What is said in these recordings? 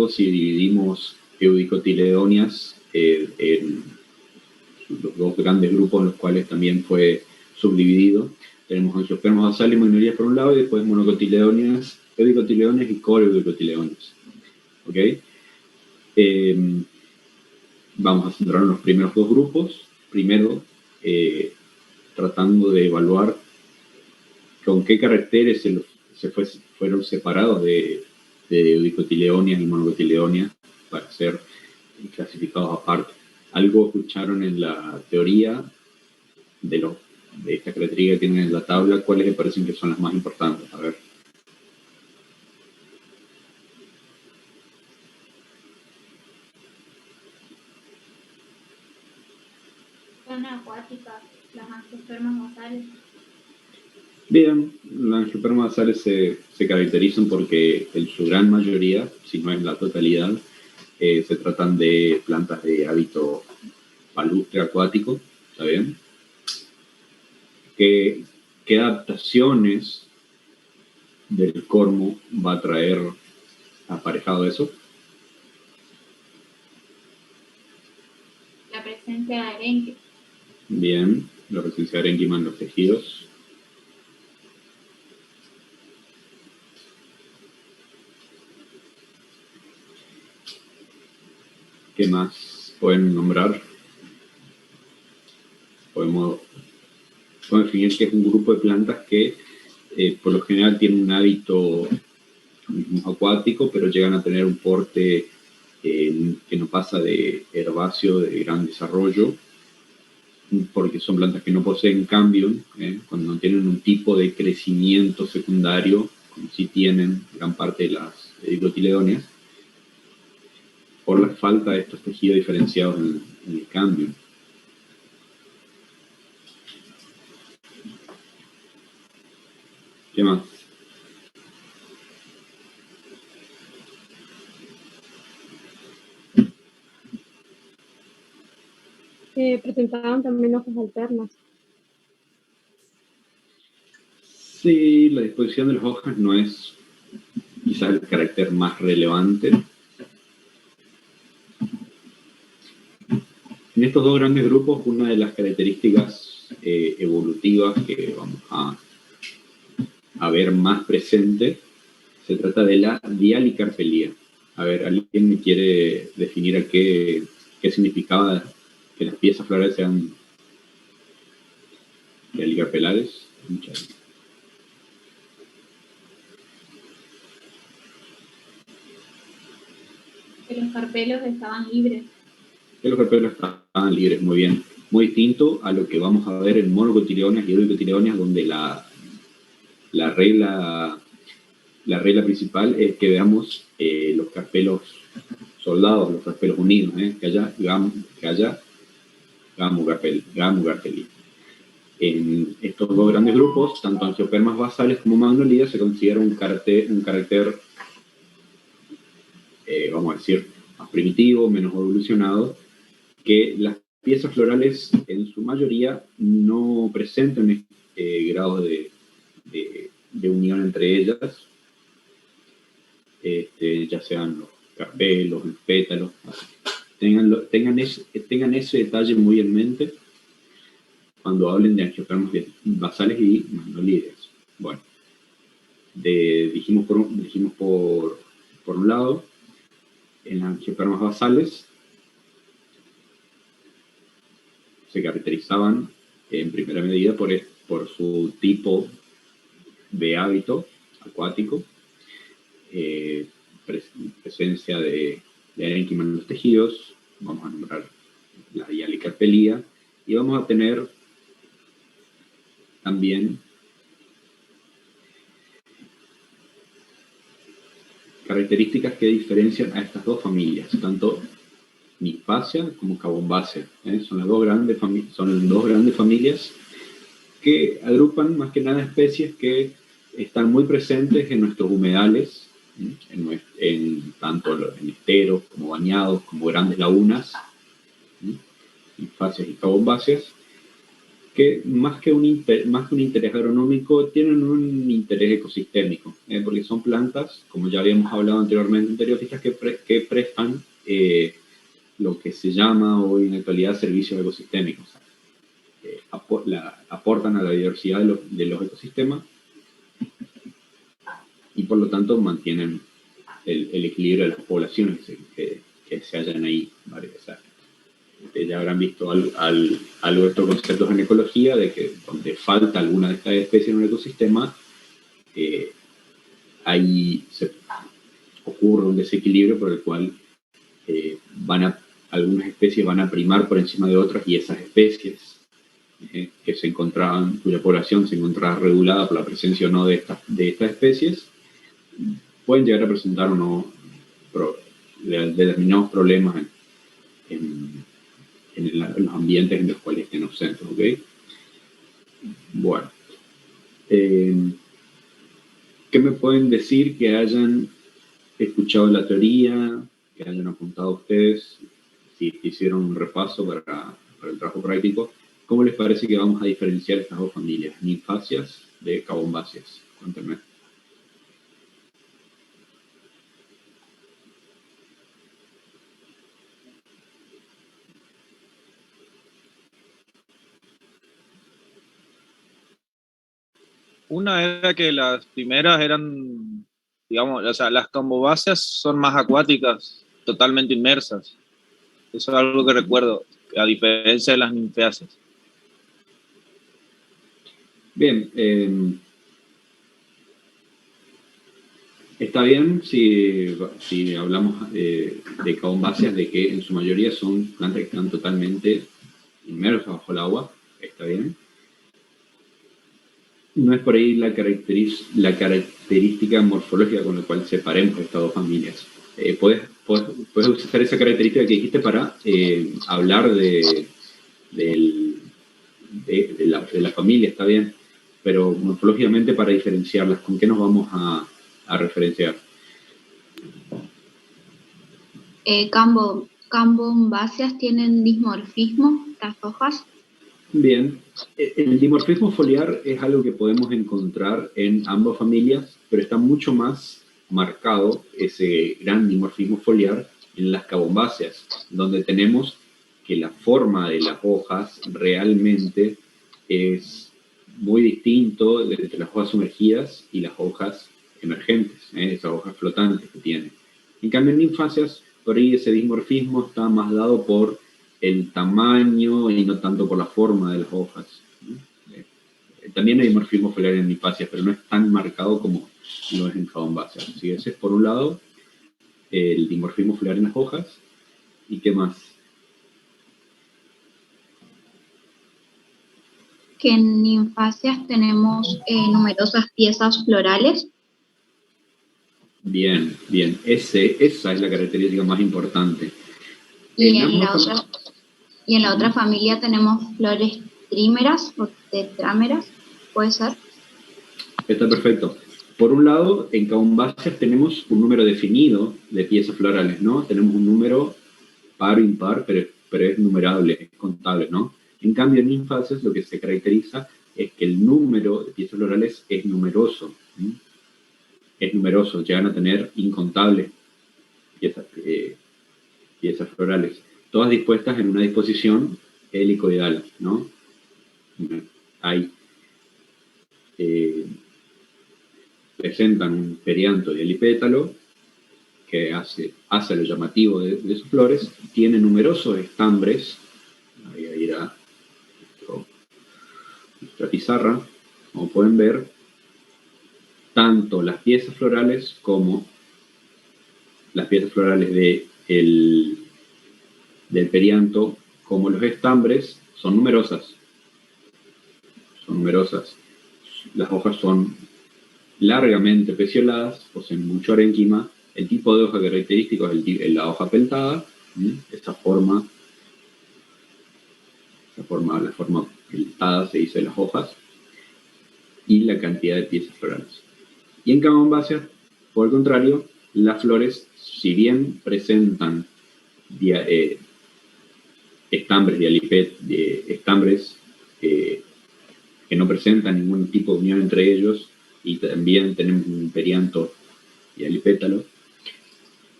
acuático, si dividimos Eudicotyledonias en los dos grandes grupos en los cuales también fue subdividido. Tenemos angiospermas basales y monolidas por un lado, y después monocotyledonias, eudicotyledonias y coeudicotyledonias. ¿Ok? Vamos a centrar en los primeros dos grupos. Primero, tratando de evaluar con qué caracteres fueron separados de eudicotyledonias y monocotyledonias para ser clasificados aparte. Algo escucharon en la teoría de esta característica que tienen en la tabla, cuáles les parecen que son las más importantes. A ver. Son acuáticas, las angiospermas basales. Bien, las angiospermas basales se caracterizan porque en su gran mayoría, si no es la totalidad, se tratan de plantas de hábito palustre acuático, ¿está bien? ¿Qué adaptaciones del cormo va a traer aparejado eso? La presencia de arenque. Bien, la presencia de arenquima en los tejidos. ¿Qué más pueden nombrar? Podemos definir que es un grupo de plantas que por lo general tienen un hábito acuático, pero llegan a tener un porte que no pasa de herbáceo de gran desarrollo, porque son plantas que no poseen cambio, cuando no tienen un tipo de crecimiento secundario, como sí tienen gran parte de las dicotiledonias, por la falta de estos tejidos diferenciados en el cambio. ¿Qué más? Presentaban también hojas alternas. Sí, la disposición de las hojas no es quizás el carácter más relevante. En estos dos grandes grupos, una de las características evolutivas que vamos a ver más presente se trata de la dialicarpelía. A ver, ¿alguien me quiere definir qué significaba que las piezas florales sean dialicarpelares? Muchas gracias. Que los carpelos estaban libres. Que los carpelos estaban libres, muy bien. Muy distinto a lo que vamos a ver en monocotyledonias y eudicotyledonias, donde la regla principal es que veamos los carpelos soldados, los carpelos unidos, que haya gamocarpelía. En estos dos grandes grupos, tanto angiospermas basales como magnolidas, se considera un carácter vamos a decir, más primitivo, menos evolucionado, que las piezas florales en su mayoría no presentan grados de unión entre ellas, ya sean los carpelos, los pétalos. Tengan ese detalle muy en mente cuando hablen de angiospermas basales y magnolidas. Bueno, dijimos por un lado, en las angiospermas basales se caracterizaban en primera medida por su tipo de hábito acuático, presencia de arenquima en los tejidos, vamos a nombrar la dialicarpelía, y vamos a tener también características que diferencian a estas dos familias, tanto Nymphaea como Cabombacea. Son las dos grandes familias que agrupan más que nada especies que están muy presentes en nuestros humedales, tanto en esteros como bañados, como grandes lagunas, Nymphaeas y Cabombáceas, que más que un interés agronómico, tienen un interés ecosistémico, porque son plantas, como ya habíamos hablado anteriormente en periodistas, que prestan lo que se llama hoy en la actualidad servicios ecosistémicos. Aportan a la diversidad de los ecosistemas y por lo tanto mantienen el equilibrio de las poblaciones que se hallan ahí. ¿Vale? O sea, ya habrán visto algo de estos conceptos en ecología, de que donde falta alguna de estas especies en un ecosistema, ahí ocurre un desequilibrio por el cual algunas especies van a primar por encima de otras, y esas especies que se encontraban, cuya población se encontraba regulada por la presencia o no de estas especies, pueden llegar a presentar o no determinados problemas en los ambientes en los cuales estén ausentes, ¿ok? Bueno, ¿qué me pueden decir que hayan escuchado la teoría, que hayan apuntado ustedes, si hicieron un repaso para el trabajo práctico? ¿Cómo les parece que vamos a diferenciar estas dos familias, ninfáceas de cabombáceas? Cuéntenme. Una era que las primeras eran, digamos, o sea, las cabombáceas son más acuáticas, totalmente inmersas. Eso es algo que recuerdo, a diferencia de las ninfáceas. Bien, está bien si hablamos de cabombáceas, de que en su mayoría son plantas que están totalmente inmersas bajo el agua. Está bien. No es por ahí la característica morfológica con la cual separemos estas dos familias. Puedes usar esa característica que dijiste para hablar de la familia, está bien, pero morfológicamente para diferenciarlas, ¿con qué nos vamos a referenciar? Cabombáceas tienen dimorfismo, las hojas. Bien, el dimorfismo foliar es algo que podemos encontrar en ambas familias, pero está mucho más marcado ese gran dimorfismo foliar en las cabombáceas, donde tenemos que la forma de las hojas realmente es muy distinto entre las hojas sumergidas y las hojas emergentes, esas hojas flotantes que tienen. En cambio, en ninfáceas, por ahí ese dimorfismo está más dado por el tamaño y no tanto por la forma de las hojas. También hay dimorfismo foliar en ninfáceas, pero no es tan marcado como lo es en cabombáceas. Así que ese es, por un lado, el dimorfismo foliar en las hojas. ¿Y qué más? Que en ninfáceas tenemos numerosas piezas florales. Bien, bien. Esa es la característica más importante. Y en la otra familia tenemos flores trímeras o tetrámeras, ¿puede ser? Está perfecto. Por un lado, en cabombáceas tenemos un número definido de piezas florales, ¿no? Tenemos un número par o impar, pero es numerable, es contable, ¿no? En cambio, en ninfáceas lo que se caracteriza es que el número de piezas florales es numeroso. Es numeroso, llegan a tener incontables piezas florales, todas dispuestas en una disposición helicoidal, ¿no? Presentan un perianto de helipétalo que hace lo llamativo de sus flores, tiene numerosos estambres. Ahí irá nuestra pizarra, como pueden ver, tanto las piezas florales como las piezas florales del perianto, como los estambres, son numerosas. Las hojas son largamente pecioladas, poseen mucho arénquima. El tipo de hoja característico es la hoja peltada, la forma peltada se dice de las hojas, y la cantidad de piezas florales. Y en cabombáceas, por el contrario, las flores, si bien presentan estambres que no presentan ningún tipo de unión entre ellos, y también tenemos un perianto y alipétalo,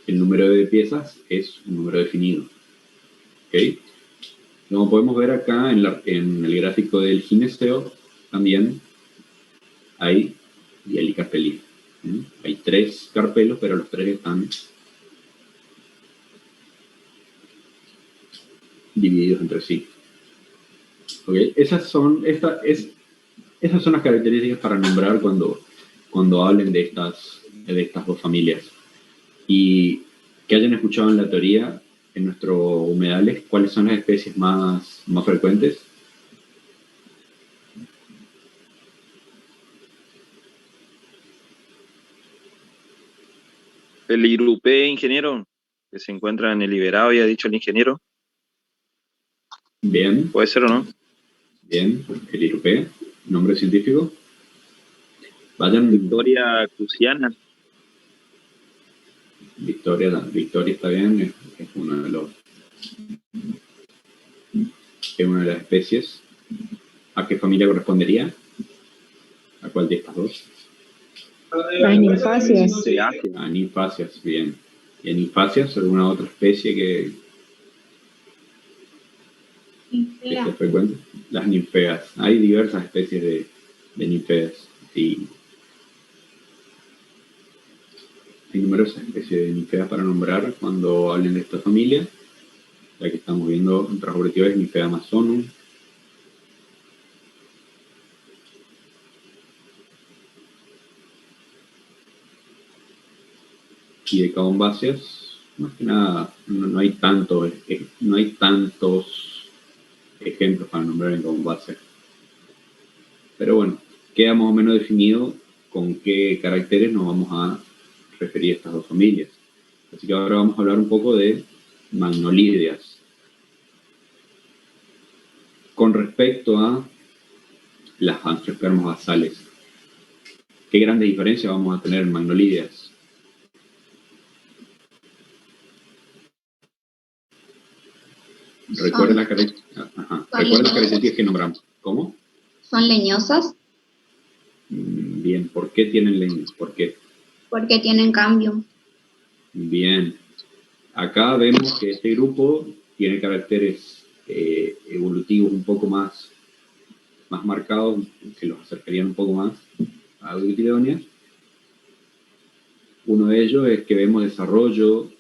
el número de piezas es un número definido. ¿Okay? Como podemos ver acá en el gráfico del gineceo, también hay dialicarpelia. Hay 3 carpelos, pero los 3 están divididos entre sí. ¿Okay? Esas son las características para nombrar cuando hablen de estas 2 familias. Y que hayan escuchado en la teoría, en nuestros humedales, cuáles son las especies más frecuentes. El irupé, ingeniero, que se encuentra en el Liberado, había dicho el ingeniero. Bien. ¿Puede ser o no? Bien, el irupé, nombre científico. Victoria cruciana. Victoria está bien, es una de las especies. ¿A qué familia correspondería? ¿A cuál de estas 2? Las ninfáceas. A ninfáceas, bien. ¿Y a ninfáceas alguna otra especie que sea frecuente? Las ninfeas. Hay diversas especies de ninfeas. Y hay numerosas especies de ninfeas para nombrar cuando hablen de esta familia. La que estamos viendo en transborretivo es Ninfea amazonum. Y de cabombáceas, más que nada, no hay tantos ejemplos para nombrar en cabombáceas. Pero bueno, queda más o menos definido con qué caracteres nos vamos a referir a estas 2 familias. Así que ahora vamos a hablar un poco de magnolídeas. Con respecto a las angiospermas basales, ¿qué grandes diferencias vamos a tener en magnolídeas? Recuerden las características que nombramos. ¿Cómo? ¿Son leñosas? Bien, ¿por qué tienen leños? ¿Por qué? Porque tienen cambio. Bien. Acá vemos que este grupo tiene caracteres evolutivos un poco más marcados, que los acercarían un poco más a Dicotyledóneas. Uno de ellos es que vemos desarrollo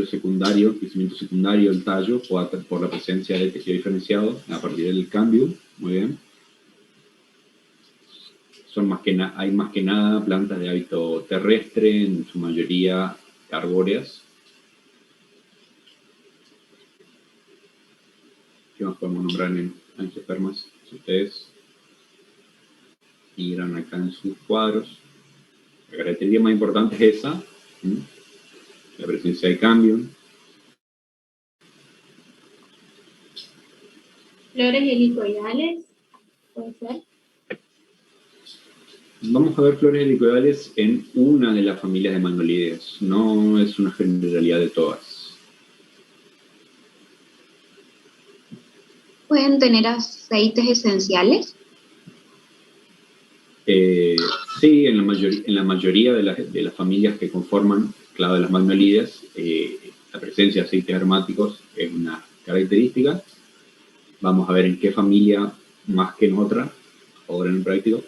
secundario, crecimiento secundario del tallo por la presencia del tejido diferenciado a partir del cambio. Muy bien. Hay más que nada plantas de hábito terrestre, en su mayoría arbóreas. ¿Qué más podemos nombrar en angiospermas? Si ustedes miran acá en sus cuadros, la característica más importante es esa, la presencia de cambio. Flores helicoidales, puede ser. Vamos a ver flores helicoidales en una de las familias de magnolídeas, no es una generalidad de todas. ¿Pueden tener aceites esenciales? Sí, en la mayoría de las familias que conforman clado de las magnolídeas, la presencia de aceites aromáticos es una característica. Vamos a ver en qué familia más que en otra, ahora en el práctico.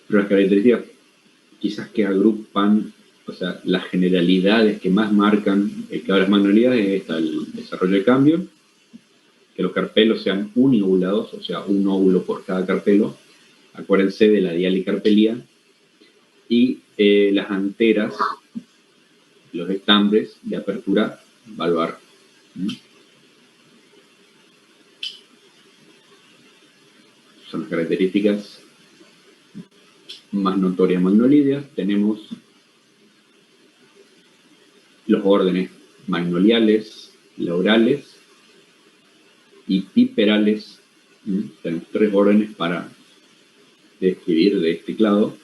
Pero las características quizás que agrupan, o sea, las generalidades que más marcan el clado de las magnolídeas es el desarrollo de cambio, que los carpelos sean unovulados, o sea, un óvulo por cada carpelo. Acuérdense de la dialicarpelia. Y las anteras, los estambres de apertura valvar. Son las características más notorias magnolídeas. Tenemos los órdenes magnoliales, laurales y piperales. Tenemos 3 órdenes para describir de este clado.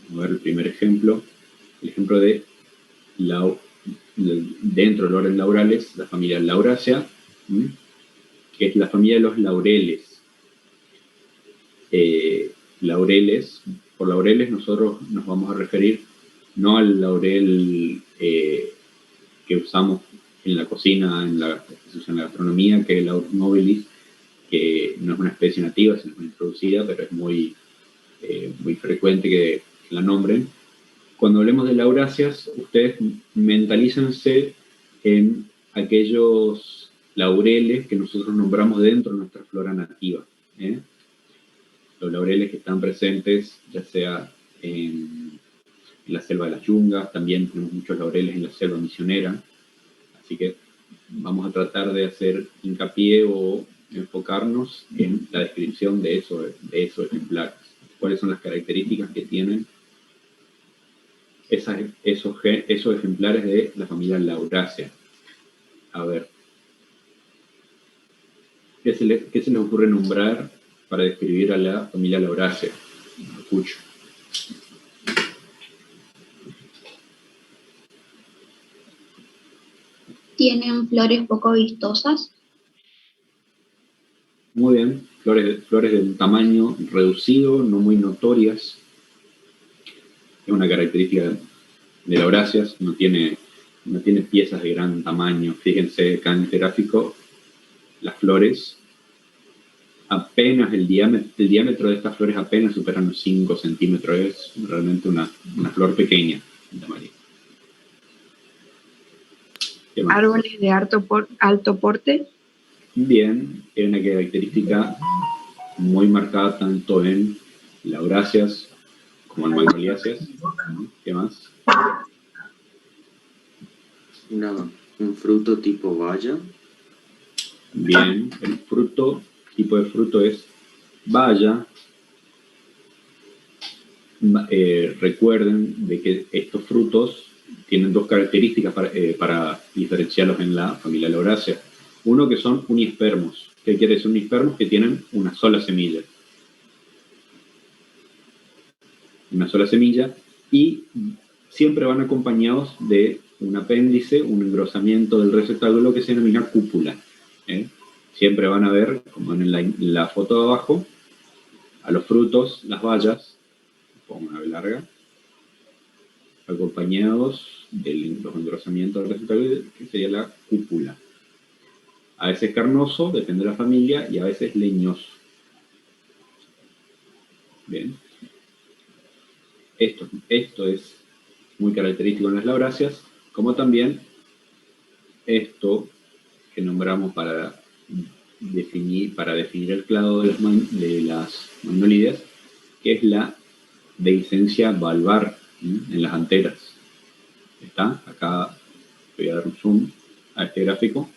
Vamos a ver el primer ejemplo. El ejemplo de dentro del orden laurales, la familia Lauracea, que es la familia de los laureles. Laureles, por laureles nosotros nos vamos a referir no al laurel que usamos en la cocina, en la gastronomía, que es el Laurus nobilis, que no es una especie nativa, sino una introducida, pero es muy frecuente que la nombren. Cuando hablemos de lauráceas, ustedes mentalícense en aquellos laureles que nosotros nombramos dentro de nuestra flora nativa. Los laureles que están presentes, ya sea en la selva de las yungas, también tenemos muchos laureles en la selva misionera, así que vamos a tratar de hacer hincapié o enfocarnos en la descripción de esos ejemplares. ¿Cuáles son las características que tienen esos ejemplares de la familia Lauracea? A ver, ¿qué se les ocurre nombrar para describir a la familia Lauracea? Escucho. Tienen flores poco vistosas. Muy bien, flores de un tamaño reducido, no muy notorias. Es una característica de Lauráceas, no tiene piezas de gran tamaño. Fíjense acá en el gráfico, las flores, apenas el diámetro de estas flores apenas superan los 5 centímetros. Es realmente una flor pequeña. Árboles de alto porte. Bien, es una característica muy marcada tanto en Lauráceas como en Magnoliáceas. ¿Qué más? Un fruto tipo baya. Bien, el tipo de fruto es baya. Recuerden de que estos frutos tienen dos características para diferenciarlos en la familia Laurácea. Uno, que son unispermos. ¿Qué quiere decir unispermos? Que tienen una sola semilla. Una sola semilla, y siempre van acompañados de un apéndice, un engrosamiento del receptáculo que se denomina cúpula. Siempre van a ver, como en la foto de abajo, a los frutos, las bayas, con una B larga, acompañados de los engrosamientos del receptáculo, que sería la cúpula. A veces carnoso, depende de la familia, y a veces leñoso. Bien. Esto es muy característico en las lauráceas, como también esto que nombramos para definir el clado de las magnolideas, que es la dehiscencia valvar en las anteras. ¿Está? Acá voy a dar un zoom a este gráfico.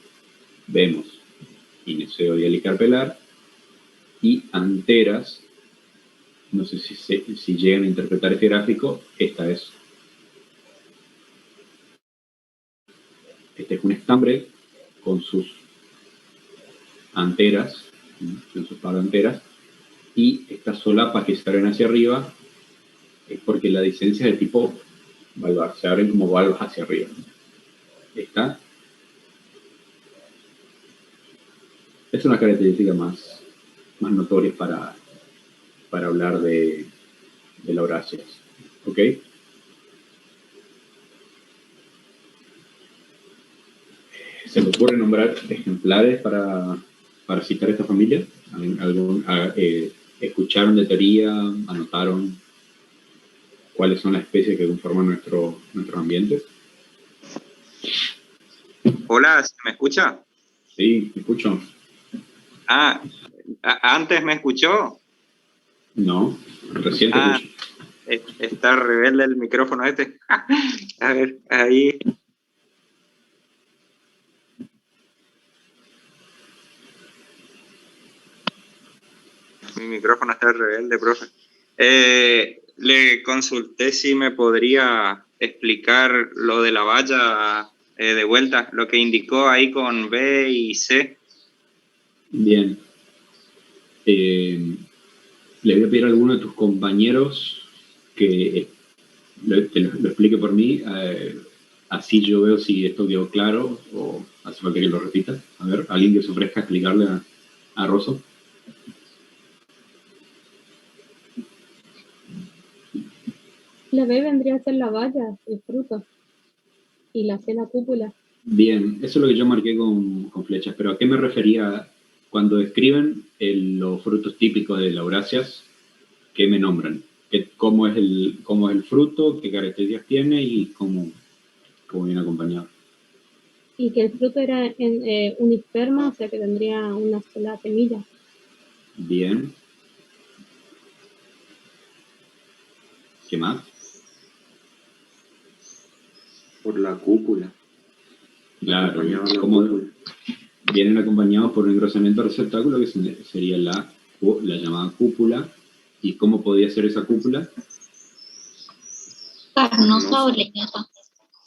Vemos gineceo y helicarpelar y anteras. No sé si llegan a interpretar este gráfico. Este es un estambre con sus anteras, con sus paranteras, y estas solapas que se abren hacia arriba es porque la dehiscencia es de tipo valvar, se abren como valvas hacia arriba. ¿Está? Es una característica más notoria para hablar de lauráceas. ¿Ok? ¿Se le ocurre nombrar ejemplares para citar esta familia? ¿Escucharon de teoría? ¿Anotaron cuáles son las especies que conforman nuestro ambiente? Hola, ¿se me escucha? Sí, me escucho. ¿Antes me escuchó? No, recién te escucho. Está rebelde el micrófono este. A ver, ahí. Mi micrófono está rebelde, profe. Le consulté si me podría explicar lo de la valla de vuelta, lo que indicó ahí con B y C. Bien. Le voy a pedir a alguno de tus compañeros que te lo explique por mí. así yo veo si esto quedó claro o hace falta que lo repita. A ver, alguien que se ofrezca a explicarle a Rosso. La B vendría a ser la baya, el fruto. Y la C la cúpula. Bien, eso es lo que yo marqué con flechas, pero ¿a qué me refería cuando describen los frutos típicos de Lauraceas? ¿Qué me nombran? ¿Cómo es el fruto? ¿Qué características tiene? Y cómo viene acompañado. Y que el fruto era unisperma, o sea que tendría una sola semilla. Bien. ¿Qué más? Por la cúpula. Claro, Acompañado de la como cúpula. vienen acompañados por un engrosamiento del receptáculo que sería la llamada cúpula. ¿Y cómo podía ser esa cúpula? Carnosa o leñosa.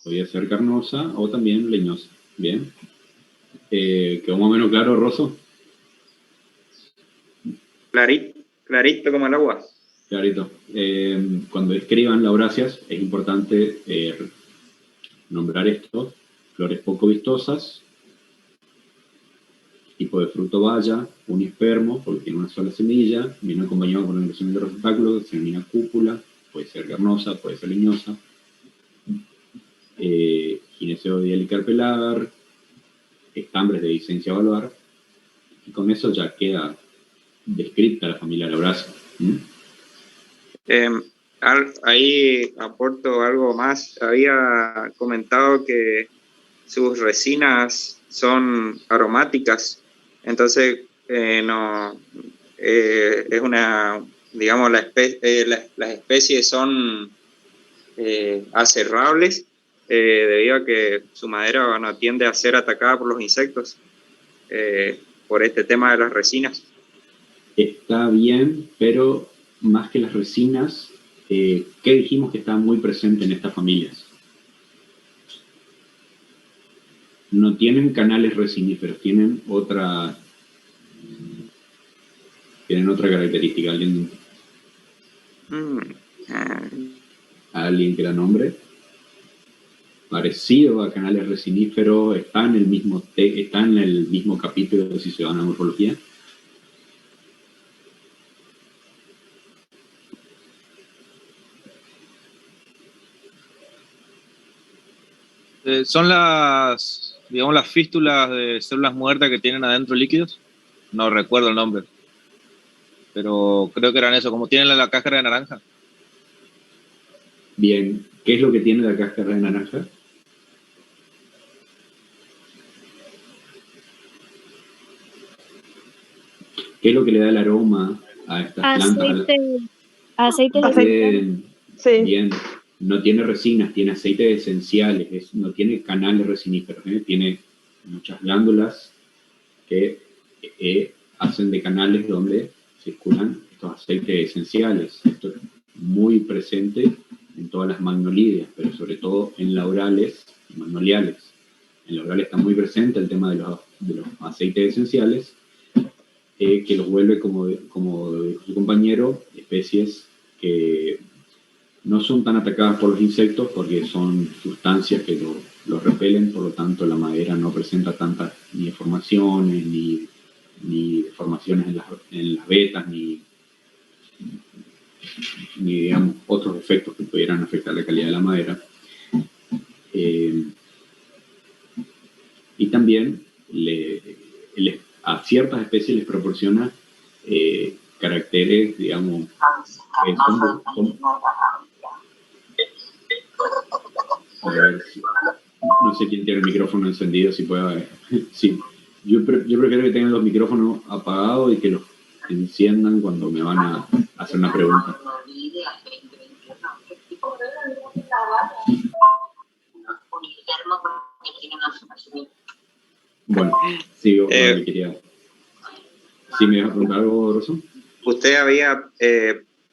Podía ser carnosa o también leñosa. Bien. ¿Quedó más o menos claro, Rosso? Clarito como el agua. Clarito. Cuando escriban Lauraceas es importante nombrar esto: flores poco vistosas, tipo de fruto baya, unispermo, porque tiene una sola semilla, viene acompañado con una inversión de receptáculo, se denomina cúpula, puede ser carnosa, puede ser leñosa, gineceo de y carpelar, estambres de licencia valuar, y con eso ya queda descrita la familia Lauraceas. Ahí aporto algo más. Había comentado que sus resinas son aromáticas, entonces no es una, digamos, las especies son aserrables debido a que su madera no tiende a ser atacada por los insectos por este tema de las resinas. Está bien, pero más que las resinas, ¿qué dijimos que está muy presente en estas familias? No tienen canales resiníferos, tienen otra característica. ¿Alguien que la nombre? Parecido a canales resiníferos, está en el mismo capítulo de si se van a morfología. ¿Son las fístulas de células muertas que tienen adentro líquidos? No recuerdo el nombre, pero creo que eran eso, como tienen la cáscara de naranja. Bien, ¿qué es lo que tiene la cáscara de naranja? ¿Qué es lo que le da el aroma a estas plantas? Aceite. Bien, Sí. bien. No tiene resinas, tiene aceites esenciales, no tiene canales resiníferos, tiene muchas glándulas que hacen de canales donde circulan estos aceites esenciales. Esto es muy presente en todas las magnolidias, pero sobre todo en laurales y magnoliales. En laurales está muy presente el tema de los aceites esenciales, que los vuelve, como dijo su compañero, especies que no son tan atacadas por los insectos porque son sustancias que los repelen, por lo tanto la madera no presenta tantas ni deformaciones, ni deformaciones en las vetas, ni digamos otros efectos que pudieran afectar la calidad de la madera. Y también a ciertas especies les proporciona caracteres, digamos, a ver, no sé quién tiene el micrófono encendido, si puede. Sí, yo prefiero que tengan los micrófonos apagados y que los enciendan cuando me van a hacer una pregunta. Bueno, sigo. ¿Sí me ibas a preguntar algo, Rosso? Usted había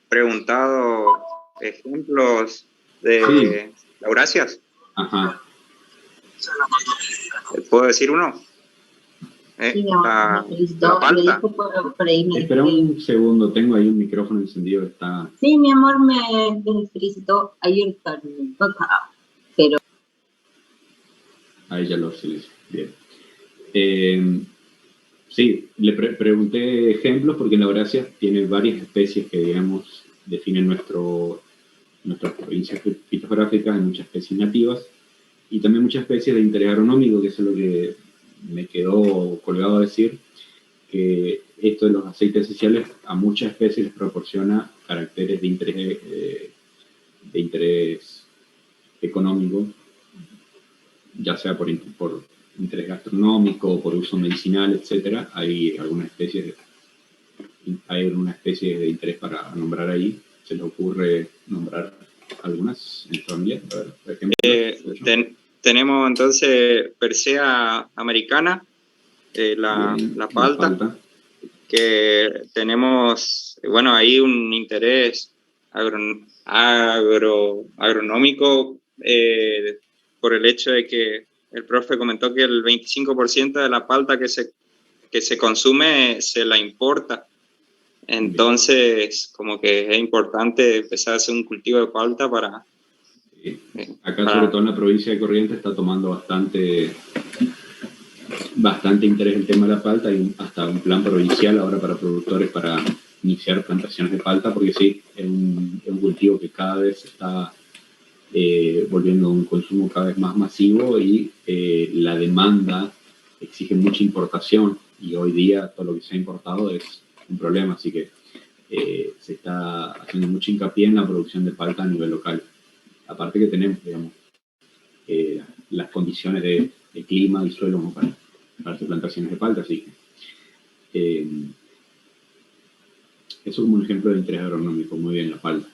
preguntado ejemplos de Lauraceas. Ajá. ¿Puedo decir uno? La palta. Espera un segundo, tengo ahí un micrófono encendido que está... Sí, mi amor me felicitó ayer, pero... Ahí ya lo silencio. Bien. Sí, le pregunté ejemplos porque en la Eurasia tiene varias especies que, digamos, definen nuestras provincias fitográficas, hay muchas especies nativas y también muchas especies de interés agronómico, que eso es lo que me quedó colgado a decir, que esto de los aceites esenciales a muchas especies les proporciona caracteres de interés económico, ya sea por interés gastronómico, por uso medicinal, etcétera. Hay alguna especie de interés para nombrar ahí. ¿Se le ocurre nombrar algunas en familia? A ver, por ejemplo. Tenemos entonces Persea americana, la palta, que tenemos, bueno, ahí un interés agronómico por el hecho de que el profe comentó que el 25% de la palta que se consume se la importa. Entonces, como que es importante empezar a hacer un cultivo de palta para... Acá, sobre todo en la provincia de Corrientes, está tomando bastante interés el tema de la palta. Hay hasta un plan provincial ahora para productores para iniciar plantaciones de palta, porque sí, es un cultivo que cada vez se está volviendo un consumo cada vez más masivo y la demanda exige mucha importación y hoy día todo lo que se ha importado es un problema, así que se está haciendo mucho hincapié en la producción de palta a nivel local. Aparte que tenemos, digamos, las condiciones de clima y suelo para hacer plantaciones de palta, así que eso como un ejemplo de interés agronómico, muy bien la palta.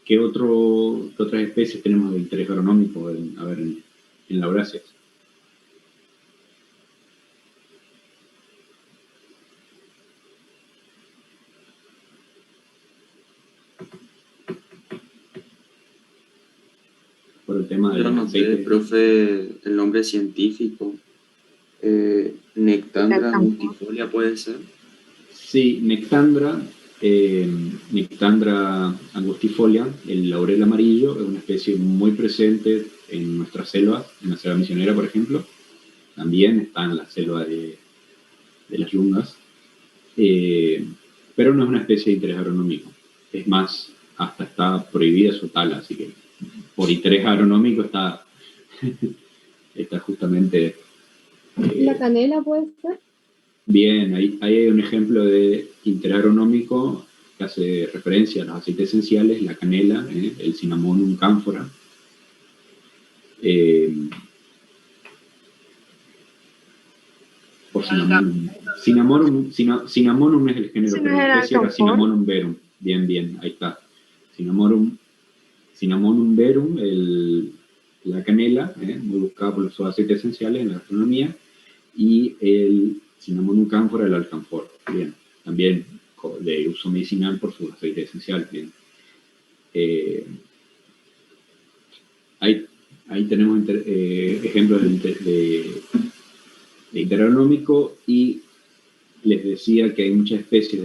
¿Qué otras especies tenemos de interés agronómico en la Eurasia? Por el tema de Yo no sé, profe, el nombre científico. Nectandra angustifolia, ¿puede ser? Sí, Nectandra angustifolia, el laurel amarillo, es una especie muy presente en nuestra selva, en la selva misionera, por ejemplo. También está en la selva de las yungas. Pero no es una especie de interés agronómico. Es más, hasta está prohibida su tala, así que por interés agronómico está justamente... ¿La canela puede ser? Bien, ahí hay un ejemplo de interés agronómico que hace referencia a los aceites esenciales, la canela, el Cinnamomum camphora. O Cinnamomum es el género, pero la especie era Cinnamomum verum. Bien, ahí está. Cinnamomum verum, la canela, muy buscada por los aceites esenciales en la gastronomía, y el Cinnamomum camphora, el alcanfor. Bien, también de uso medicinal por sus aceites esenciales. Bien. Ahí tenemos ejemplos de interés agronómico, y les decía que hay muchas especies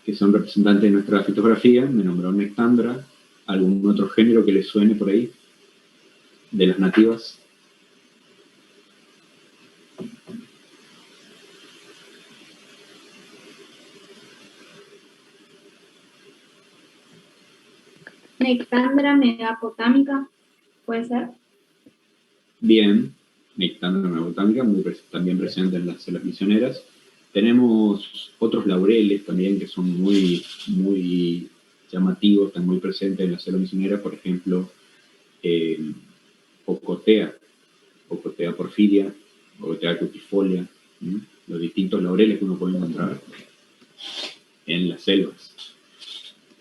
que son representantes de nuestra fitografía. Me nombró Nectandra. ¿Algún otro género que les suene por ahí de las nativas? Nectandra megapotámica, ¿puede ser? Bien, Nectandra megapotámica, también presente en las selvas misioneras. Tenemos otros laureles también que son muy, muy llamativos, están muy presentes en las selvas misioneras, por ejemplo, Ocotea porfiria, Ocotea cutifolia, los distintos laureles que uno puede encontrar en las selvas.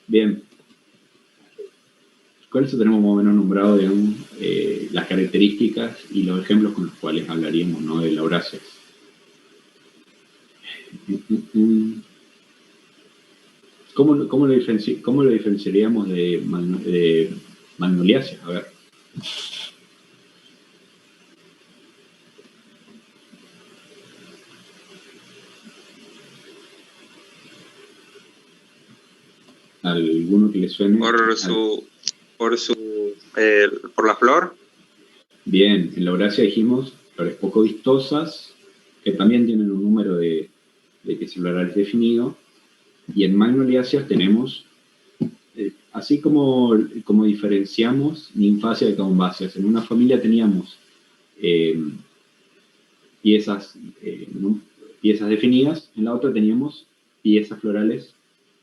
Bien. Con eso tenemos más o menos nombrado, digamos, las características y los ejemplos con los cuales hablaríamos, ¿no?, de la Eurasia. ¿Cómo lo diferenciaríamos de Magnoliaceae? A ver. ¿Alguno que le suene? Por la flor. Bien, en la Laurasia dijimos flores poco vistosas, que también tienen un número de piezas florales definido, y en Magnoliaceae tenemos, así como diferenciamos ninfácea de caumbáceas, en una familia teníamos piezas definidas, en la otra teníamos piezas florales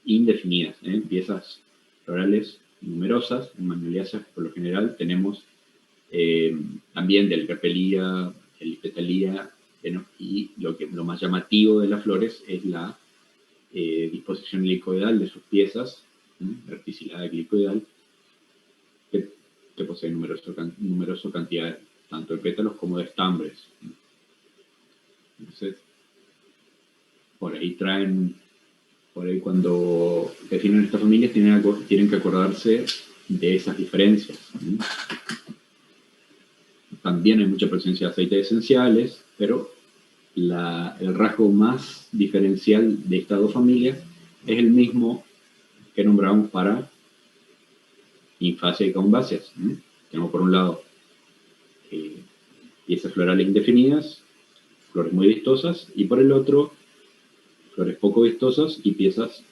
indefinidas, piezas florales numerosas. En Magnoliaceae por lo general tenemos también del Carpelia, Helipetalía, y lo más llamativo de las flores es la disposición helicoidal de sus piezas, verticilada helicoidal, que posee numerosas cantidades tanto de pétalos como de estambres. Entonces, por ahí cuando definen estas familias tienen que acordarse de esas diferencias. También hay mucha presencia de aceites esenciales, pero el rasgo más diferencial de estas dos familias es el mismo que nombramos para ninfácea y caumbáceas. Tenemos por un lado piezas florales indefinidas, flores muy vistosas, y por el otro flores poco vistosas y piezas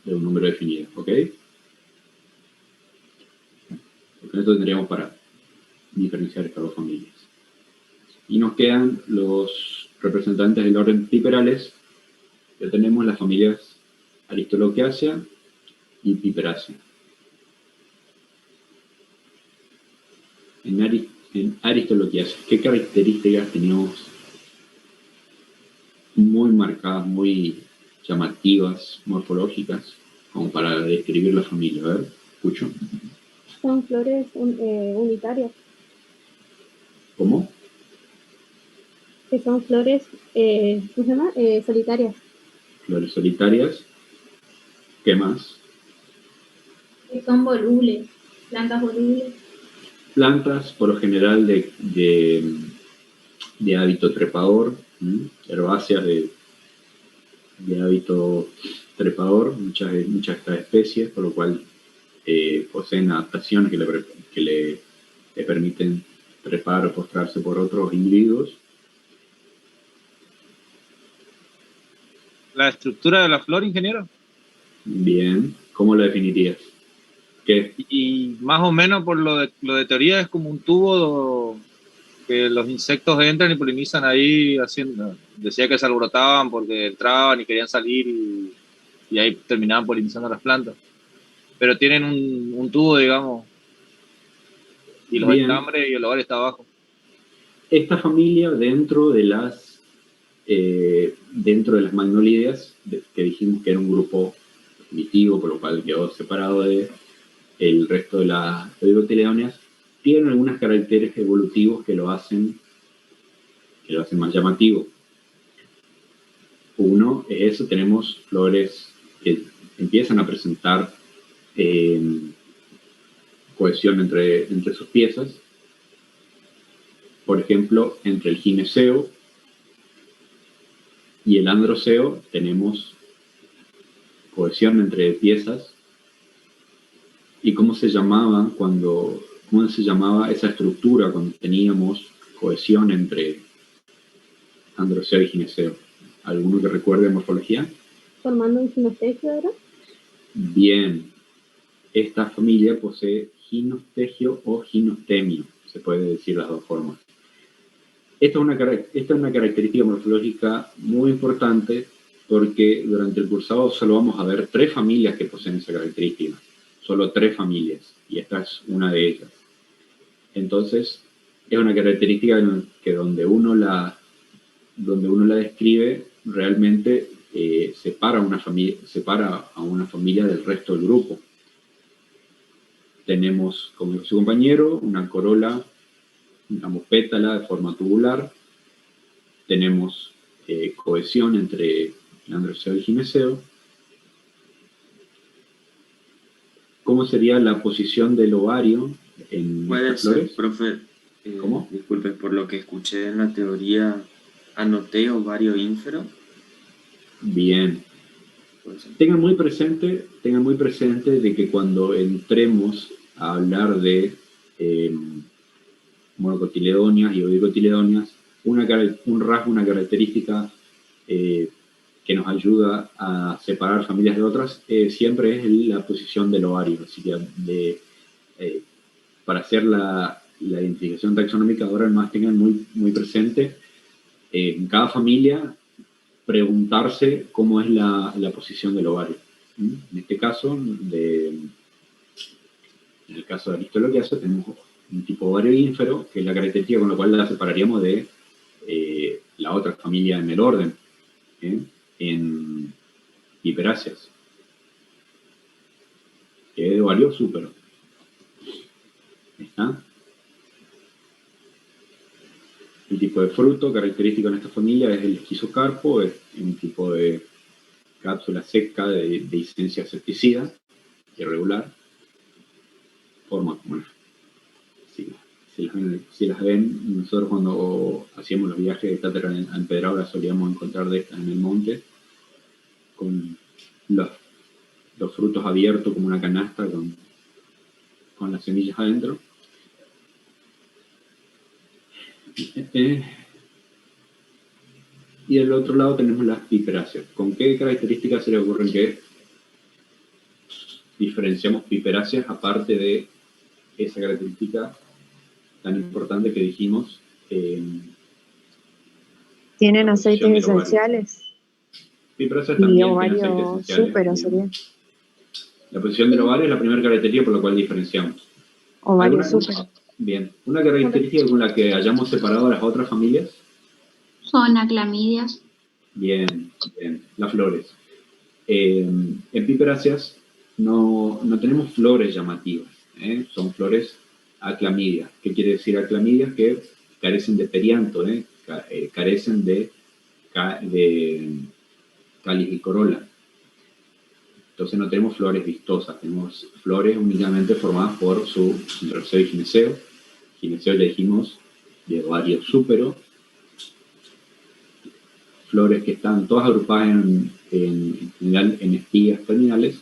de un número definido. ¿Ok? Con esto tendríamos para diferenciar estas dos familias. Y nos quedan los representantes del orden Piperales. Ya tenemos las familias Aristolochiaceae y Piperaceae. En Aristolochiaceae, ¿qué características teníamos muy marcadas, muy llamativas, morfológicas, como para describir la familia? A ver, escucho. Son flores unitarias. ¿Cómo? Que son flores, ¿cómo se llama? Solitarias. Flores solitarias. ¿Qué más? Que son volubles, plantas volubles. Plantas, por lo general, de hábito trepador, herbáceas de hábito trepador, muchas de estas especies, por lo cual poseen adaptaciones que le permiten trepar o postrarse por otros individuos. ¿La estructura de la flor, ingeniero? Bien, ¿cómo la definirías? ¿Qué? Y más o menos por lo de teoría es como un tubo que los insectos entran y polinizan ahí haciendo. Decía que se alborotaban porque entraban y querían salir y ahí terminaban polinizando las plantas. Pero tienen un tubo, digamos, y los estambres y el hogar está abajo. Esta familia dentro de las magnolideas, que dijimos que era un grupo primitivo, por lo cual quedó separado del resto de las dicotiledóneas, tienen algunas características evolutivos que lo hacen más llamativo. Uno es eso, tenemos flores que empiezan a presentar cohesión entre sus piezas. Por ejemplo, entre el gineceo y el androceo tenemos cohesión entre piezas. ¿Y cómo se llamaba esa estructura cuando teníamos cohesión entre androceo y gineceo? ¿Alguno que recuerde morfología? Formando un ginostegio, ¿verdad? Bien. Esta familia posee ginostegio o ginostemio, se puede decir las dos formas. Esta es una característica morfológica muy importante porque durante el cursado solo vamos a ver 3 familias que poseen esa característica. Solo 3 familias, y esta es una de ellas. Entonces, es una característica que donde uno la describe, realmente separa a una familia del resto del grupo. Tenemos, como dijo su compañero, una corola, digamos, pétala de forma tubular. Tenemos cohesión entre el androceo y el gineceo. ¿Cómo sería la posición del ovario en estas flores? Profe, ¿Cómo? Disculpe, por lo que escuché en la teoría, anoté ovario ínfero. Bien. Tengan muy presente de que cuando entremos a hablar de monocotiledóneas y ovicotiledóneas. Un rasgo, una característica que nos ayuda a separar familias de otras siempre es la posición del ovario. Así que para hacer la identificación taxonómica, ahora más tengan muy presente en cada familia preguntarse cómo es la posición del ovario. En este caso, en el caso de Aristoloquiaceae, tenemos un tipo ovario ínfero, que es la característica con la cual la separaríamos de la otra familia en el orden, en Piperáceas, que es de ovario súpero. ¿Está? El tipo de fruto característico en esta familia es el esquizocarpo, es un tipo de cápsula seca de esencia septicida, irregular, forma como si las ven, nosotros cuando hacíamos los viajes de cátedra a Empedrado las solíamos encontrar de estas en el monte, con los frutos abiertos como una canasta con las semillas adentro. Y del otro lado tenemos las piperáceas. ¿Con qué características se le ocurren que diferenciamos piperáceas aparte de esa característica tan importante que dijimos? ¿Tienen aceites esenciales? Piperáceas Y también ovario tienen aceites esenciales. súpero sería. La posición del ovario es la primera característica por la cual diferenciamos. Ovario súpero. Bien. ¿Una característica con la que hayamos separado a las otras familias? Son aclamidias. Bien. Las flores. En piperáceas no tenemos flores llamativas. Son flores aclamidias. ¿Qué quiere decir aclamidias? Que carecen de perianto, carecen de cáliz y corola. Entonces no tenemos flores vistosas, tenemos flores únicamente formadas por su centroseo y gineceo. Gineceo ya dijimos de ovario súpero. Flores que están todas agrupadas en espigas terminales.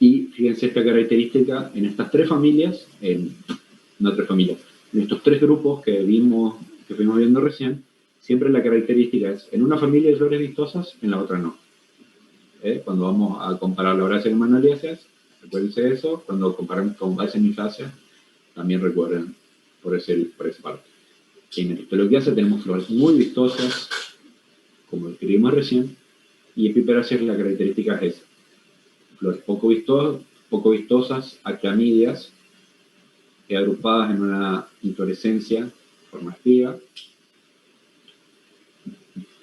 Y fíjense esta característica en estas tres familias, en estos tres grupos que fuimos viendo recién, siempre la característica es, en una familia hay flores vistosas, en la otra no. Cuando vamos a comparar la Lauraceae con Manoliaceae, recuérdense eso. Cuando comparamos con Balsamicaceae, también recuerden por esa parte. En Aristoloquiaceae tenemos flores muy vistosas, como describimos recién, y en Piperáceae la característica es flores poco vistosas, aclamidias, agrupadas en una inflorescencia, forma espiga.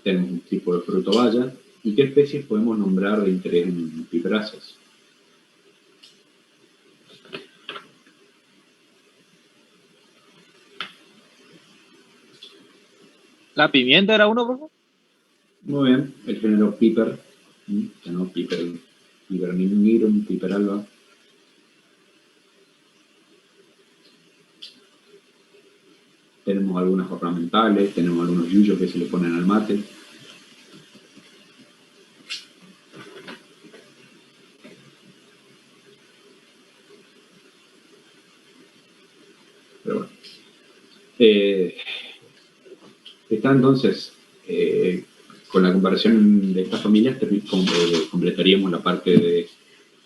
Tenemos un tipo de fruto baya. ¿Y qué especies podemos nombrar de interés en Piperáceas? ¿La pimienta era uno, por favor? Muy bien, el género Piper, tenemos Piper nigrum, Piper alba. Tenemos algunas ornamentales, tenemos algunos yuyos que se le ponen al mate. Pero bueno. Está entonces, con la comparación de estas familias, completaríamos la parte de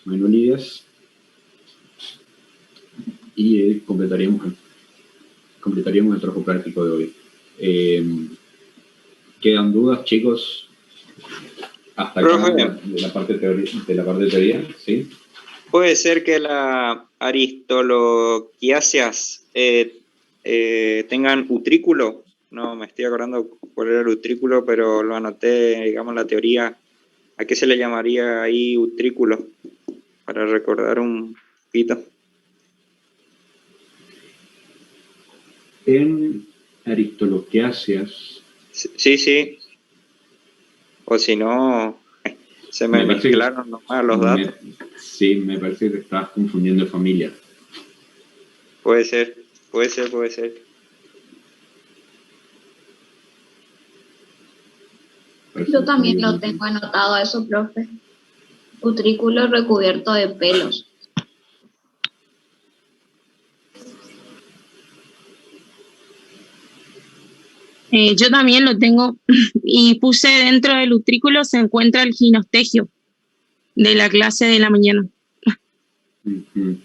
Manolidias y completaríamos el trabajo práctico de hoy. ¿Quedan dudas, chicos? Hasta acá de la parte de teoría, ¿sí? ¿Puede ser que la Aristoloquiaceae tengan utrículo? No me estoy acordando cuál era el utrículo, pero lo anoté, digamos, la teoría. ¿A qué se le llamaría ahí utrículo? Para recordar un poquito. En Aristoloquiaceae. Sí. O si no, se me mezclaron nomás los datos. Sí, me parece que estás confundiendo familia. Puede ser. Yo también lo tengo anotado eso, profe. Utrículo recubierto de pelos. Yo también lo tengo y puse dentro del utrículo se encuentra el ginostegio de la clase de la mañana. Ujú.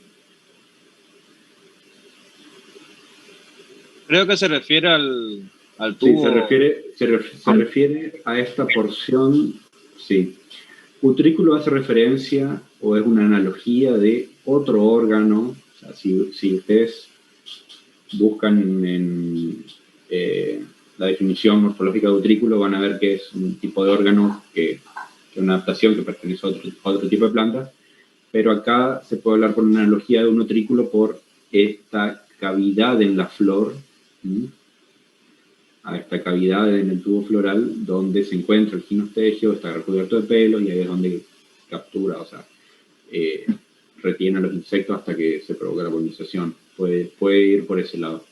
Creo que se refiere al Sí, tubo. se refiere a esta porción, sí. Utrículo hace referencia o es una analogía de otro órgano. O sea, si ustedes buscan en la definición morfológica de utrículo, van a ver que es un tipo de órgano que es una adaptación que pertenece a otro tipo de plantas, pero acá se puede hablar con una analogía de un utrículo por esta cavidad en la flor, ¿sí? A esta cavidad en el tubo floral donde se encuentra el ginostegio, está recubierto de pelos y ahí es donde captura, o sea, retiene a los insectos hasta que se provoca la polinización. Puede ir por ese lado.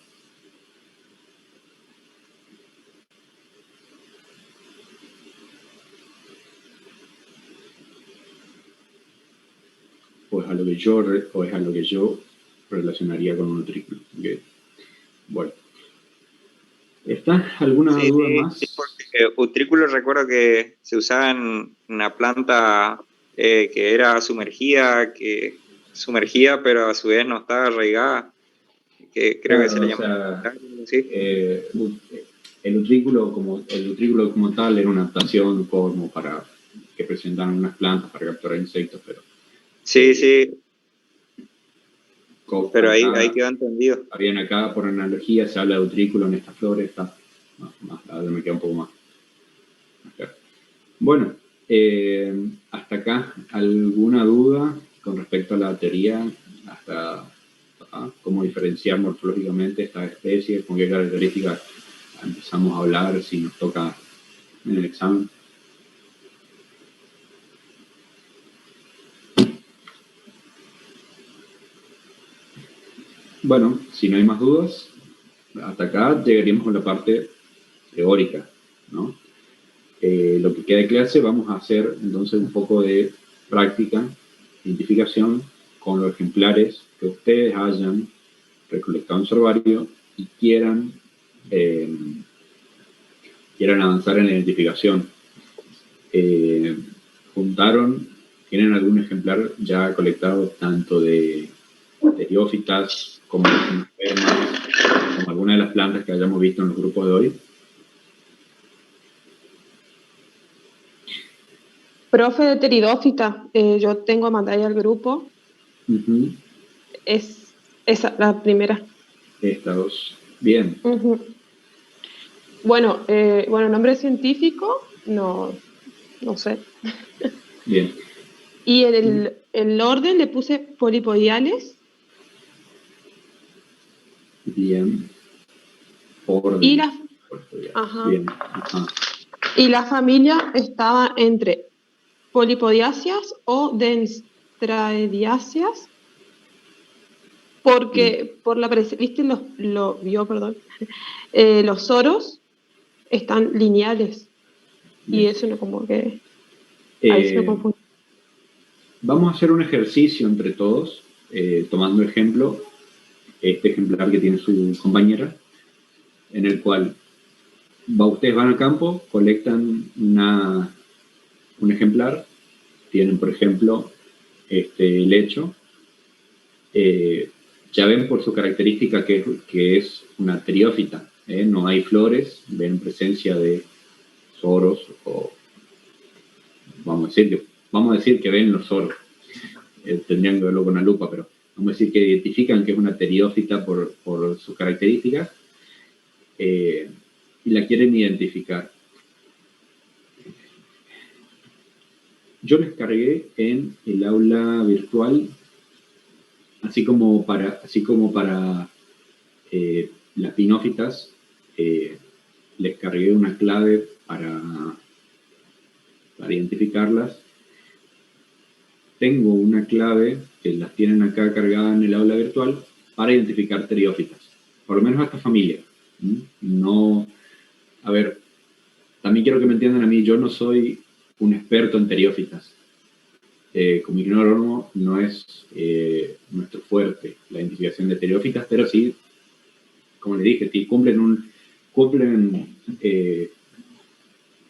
O es a lo que yo relacionaría con un utrículo. Okay. Bueno. ¿Está alguna duda más? Sí, porque utrículo recuerdo que se usaba en una planta que era sumergida, pero a su vez no estaba arraigada, que creo que se le llama. El utrículo como tal era una adaptación como para que presentaran unas plantas para capturar insectos, pero... Sí. Pero ahí quedó entendido. Bien, acá por analogía se habla de utrículo en estas flores, está me queda un poco más claro. Bueno, hasta acá, ¿alguna duda con respecto a la teoría? Hasta cómo diferenciar morfológicamente estas especies, con qué características empezamos a hablar si nos toca en el examen. Bueno, si no hay más dudas, hasta acá llegaríamos con la parte teórica, ¿no? Lo que queda de clase vamos a hacer entonces un poco de práctica, identificación con los ejemplares que ustedes hayan recolectado en su herbario y quieran avanzar en la identificación. ¿Tienen algún ejemplar ya colectado tanto de teriófitas como enfermas, como alguna de las plantas que hayamos visto en los grupos de hoy? Profe de pteridófita, yo tengo mandada al grupo. Uh-huh. Es esa, la primera. Esta dos. Bien. Uh-huh. Bueno, nombre científico, no sé. Bien. Y el orden le puse polipodiales. Bien. Orden. Y Bien. Ajá. Y la familia estaba entre polipodiáceas o denstradiáceas, porque por la ¿viste? Los soros están lineales. Bien. Y eso no como que ahí se me confunde. Vamos a hacer un ejercicio entre todos, tomando ejemplo este ejemplar que tiene su compañera, en el cual ustedes van al campo, colectan un ejemplar, tienen por ejemplo este lecho, ya ven por su característica que es una teriófita, no hay flores, ven presencia de soros, o vamos a decir que ven los soros, tendrían que verlo con una lupa, pero vamos a decir que identifican que es una teriófita por sus características, y la quieren identificar. Yo les cargué en el aula virtual, así como para las pinófitas, les cargué una clave para identificarlas. Tengo una clave que las tienen acá cargada en el aula virtual para identificar teriófitas, por lo menos a esta familia. No, a ver, también quiero que me entiendan a mí, yo no soy un experto en teriófitas. Como ignólogo no es cumplen cumplen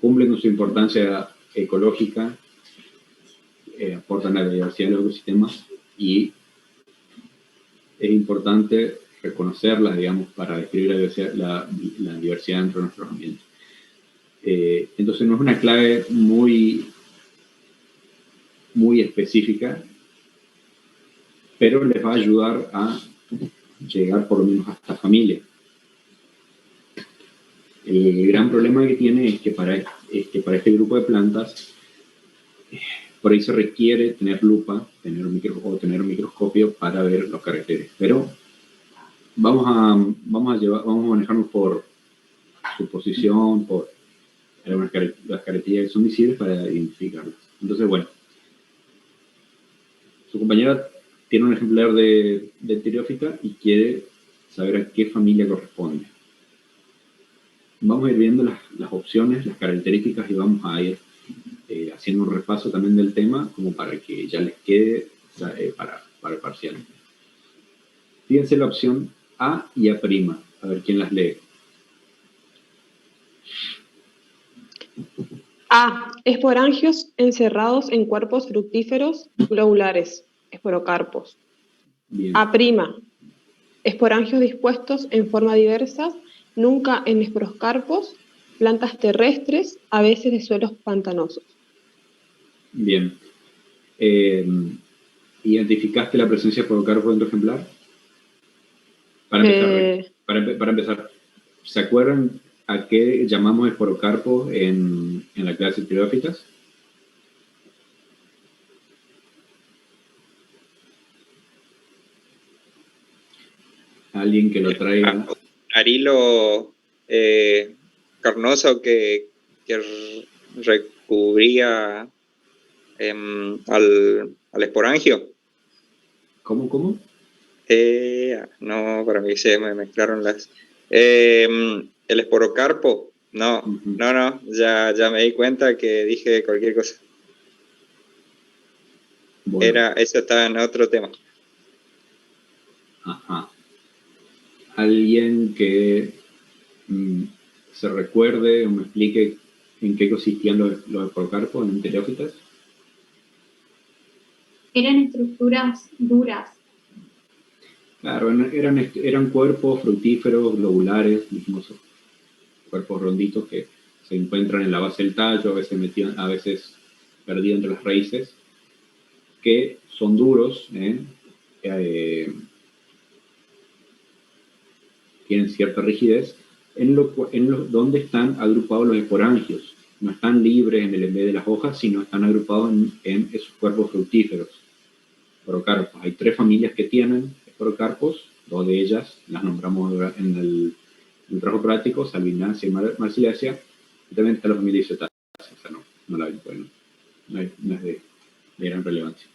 con su importancia ecológica, aportan a la diversidad de los ecosistemas y es importante reconocerlas, digamos, para describir la diversidad dentro de nuestros ambientes. Entonces no es una clave muy específica, pero les va a ayudar a llegar por lo menos a esta familia. El gran problema que tiene es que para este grupo de plantas, por ahí se requiere tener lupa, tener un microscopio para ver los caracteres. Pero vamos a manejarnos por suposición, por las características que son visibles para identificarlas. Entonces, bueno, su compañera tiene un ejemplar de pteriófita y quiere saber a qué familia corresponde. Vamos a ir viendo las opciones, las características y vamos a ir haciendo un repaso también del tema como para que ya les quede para el parcial. Fíjense la opción A y A'. A ver quién las lee. A. Esporangios encerrados en cuerpos fructíferos globulares, esporocarpos. Bien. A'. Esporangios dispuestos en forma diversa, nunca en esporoscarpos, plantas terrestres, a veces de suelos pantanosos. Bien. ¿Identificaste la presencia de esporocarpos en tu ejemplar? Para empezar, ¿se acuerdan a qué llamamos esporocarpos en la clase de pteriófitas? Alguien que lo traiga. Arilo carnoso que recubría al esporangio. ¿Cómo? No, para mí se me mezclaron las... el esporocarpo, no, ya me di cuenta que dije cualquier cosa. Bueno. Eso estaba en otro tema. Ajá. Alguien que se recuerde o me explique en qué consistían los esporocarpos en pteriófitas. Eran estructuras duras. Claro, eran cuerpos fructíferos, globulares, dijimos, cuerpos ronditos que se encuentran en la base del tallo, a veces perdidos entre las raíces, que son duros, tienen cierta rigidez, donde están agrupados los esporangios. No están libres en el en vez de las hojas, sino están agrupados en esos cuerpos fructíferos, esporocarpos. Hay 3 familias que tienen esporocarpos, 2 de ellas las nombramos en el trabajo práctico, Salvinaceae y Marciliaceae, y también está la familia Isotaceae, o sea, no es de gran relevancia.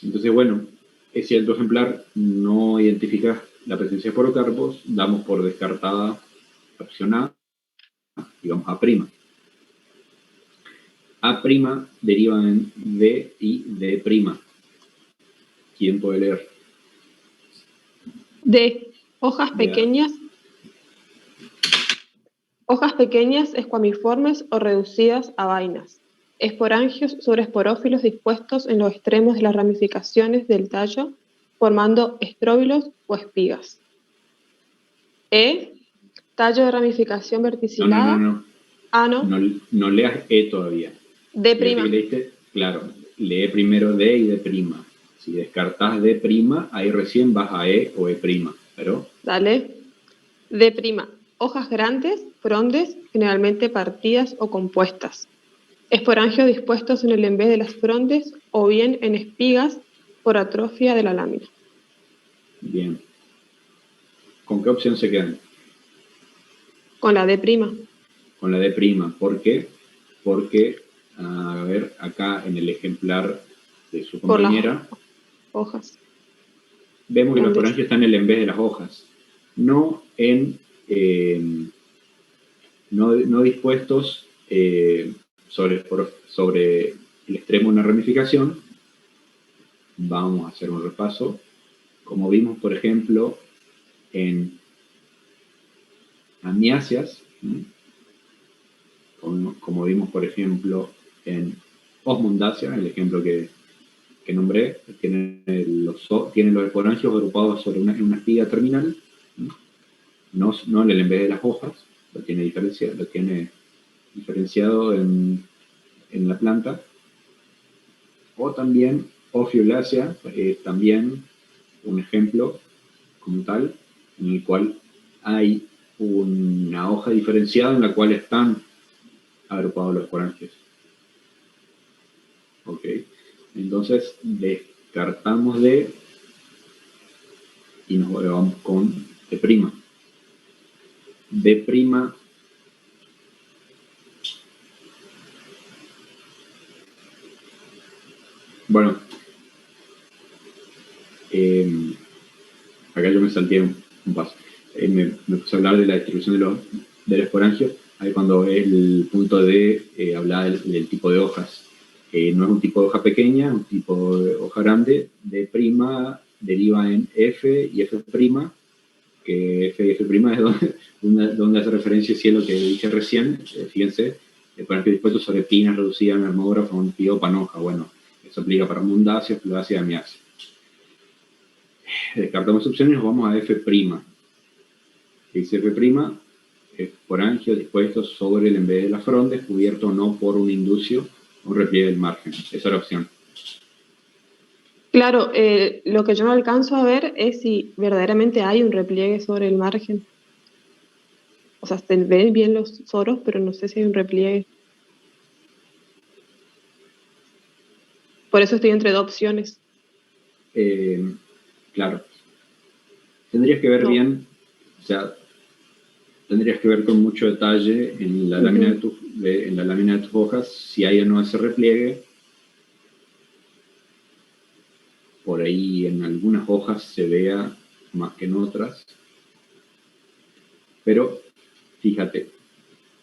Entonces, bueno, si el tu ejemplar no identifica la presencia de esporocarpos, damos por descartada la opción A y vamos a A'. A' deriva en D y D'. ¿Quién puede leer? D. Hojas pequeñas, escuamiformes o reducidas a vainas. Esporangios sobre esporófilos dispuestos en los extremos de las ramificaciones del tallo, formando estróbilos o espigas. E. Tallo de ramificación verticilada. No leas E todavía. D'. Claro, lee primero D y D'. Si descartas D', ahí recién vas a E o E', pero... Dale. D'. Hojas grandes, frondes, generalmente partidas o compuestas. Esporangios dispuestos en el envés de las frondes o bien en espigas por atrofia de la lámina. Bien. ¿Con qué opción se quedan? Con la D'. Con la D'. ¿Por qué? Porque, a ver, acá en el ejemplar de su compañera... Por las hojas. Vemos que los esporangios están en el en vez de las hojas. No dispuestos sobre el extremo de una ramificación. Vamos a hacer un repaso. Como vimos, por ejemplo, en amiáceas, como vimos, por ejemplo, en Osmundaceae, el ejemplo que nombré, tienen los esporangios agrupados sobre una espiga terminal, no en el en vez de las hojas, lo tiene diferenciado en la planta. O también Ophiolacea, también un ejemplo como tal, en el cual hay una hoja diferenciada en la cual están agrupados los esporangios. Ok, entonces descartamos D y nos vamos con D'. D', bueno, acá yo me salté un paso. Me puse a hablar de la distribución del esporangio. Ahí cuando el punto D hablaba del tipo de hojas. No es un tipo de hoja pequeña, es un tipo de hoja grande. D' deriva en F y F', que F y F' es donde hace referencia a lo que dije recién. Fíjense, esporangio dispuesto sobre pinas reducidas, mermógrafo, un pío, panoja. Bueno, eso aplica para mundáceas, floráceas y amiáceas. Descartamos opciones y nos vamos a F'. ¿Qué dice F'? Esporangio dispuesto sobre el en vez de la fronde, cubierto no por un inducio o un repliegue del margen. Esa es la opción. Claro, lo que yo no alcanzo a ver es si verdaderamente hay un repliegue sobre el margen. O sea, se ven bien los soros, pero no sé si hay un repliegue. Por eso estoy entre dos opciones. Claro. Tendrías que ver bien, o sea, tendrías que ver con mucho detalle en la lámina de tus hojas si hay o no ese repliegue. Por ahí en algunas hojas se vea más que en otras. Pero, fíjate,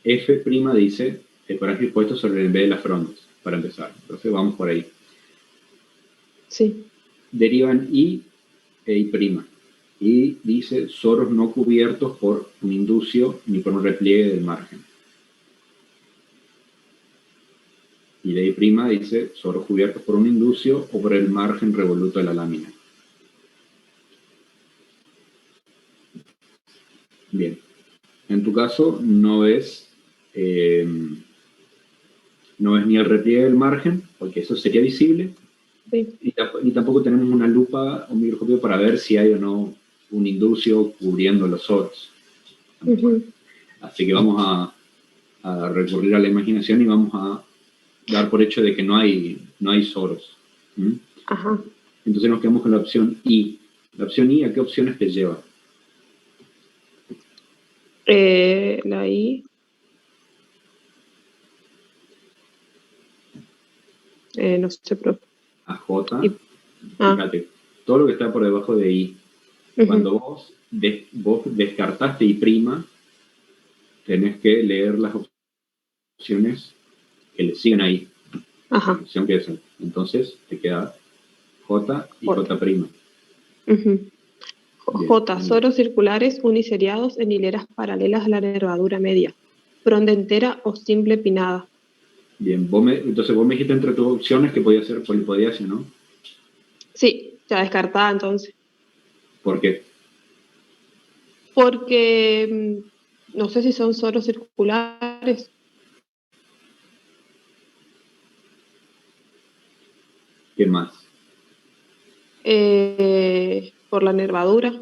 F' dice esporangio dispuesto sobre el en vez de las frondes, para empezar. Entonces vamos por ahí. Sí. Derivan I e I'. Y dice soros no cubiertos por un inducio ni por un repliegue del margen. Y de I' dice soros cubiertos por un inducio o por el margen revoluto de la lámina. Bien. En tu caso no ves ni el repliegue del margen, porque eso sería visible, sí. Ni tampoco tenemos una lupa o un microscopio para ver si hay o no un inducio cubriendo los soros. Así que vamos a recurrir a la imaginación y vamos a dar por hecho de que no hay soros. Ajá. Entonces nos quedamos con la opción I. La opción I, ¿a qué opciones te lleva? La I. No sé, profe. A J. Fíjate, todo lo que está por debajo de I. Cuando vos descartaste I', tenés que leer las opciones que le siguen ahí. Ajá. La opción que es. Entonces te queda J y J'. J, soros circulares uniseriados en hileras paralelas a la nervadura media, fronda entera o simple pinnada. Bien, entonces vos me dijiste entre tus opciones que podía ser polipodiacia, ¿no? Sí, ya descartada entonces. ¿Por qué? Porque no sé si son soros circulares. ¿Qué más? Por la nervadura.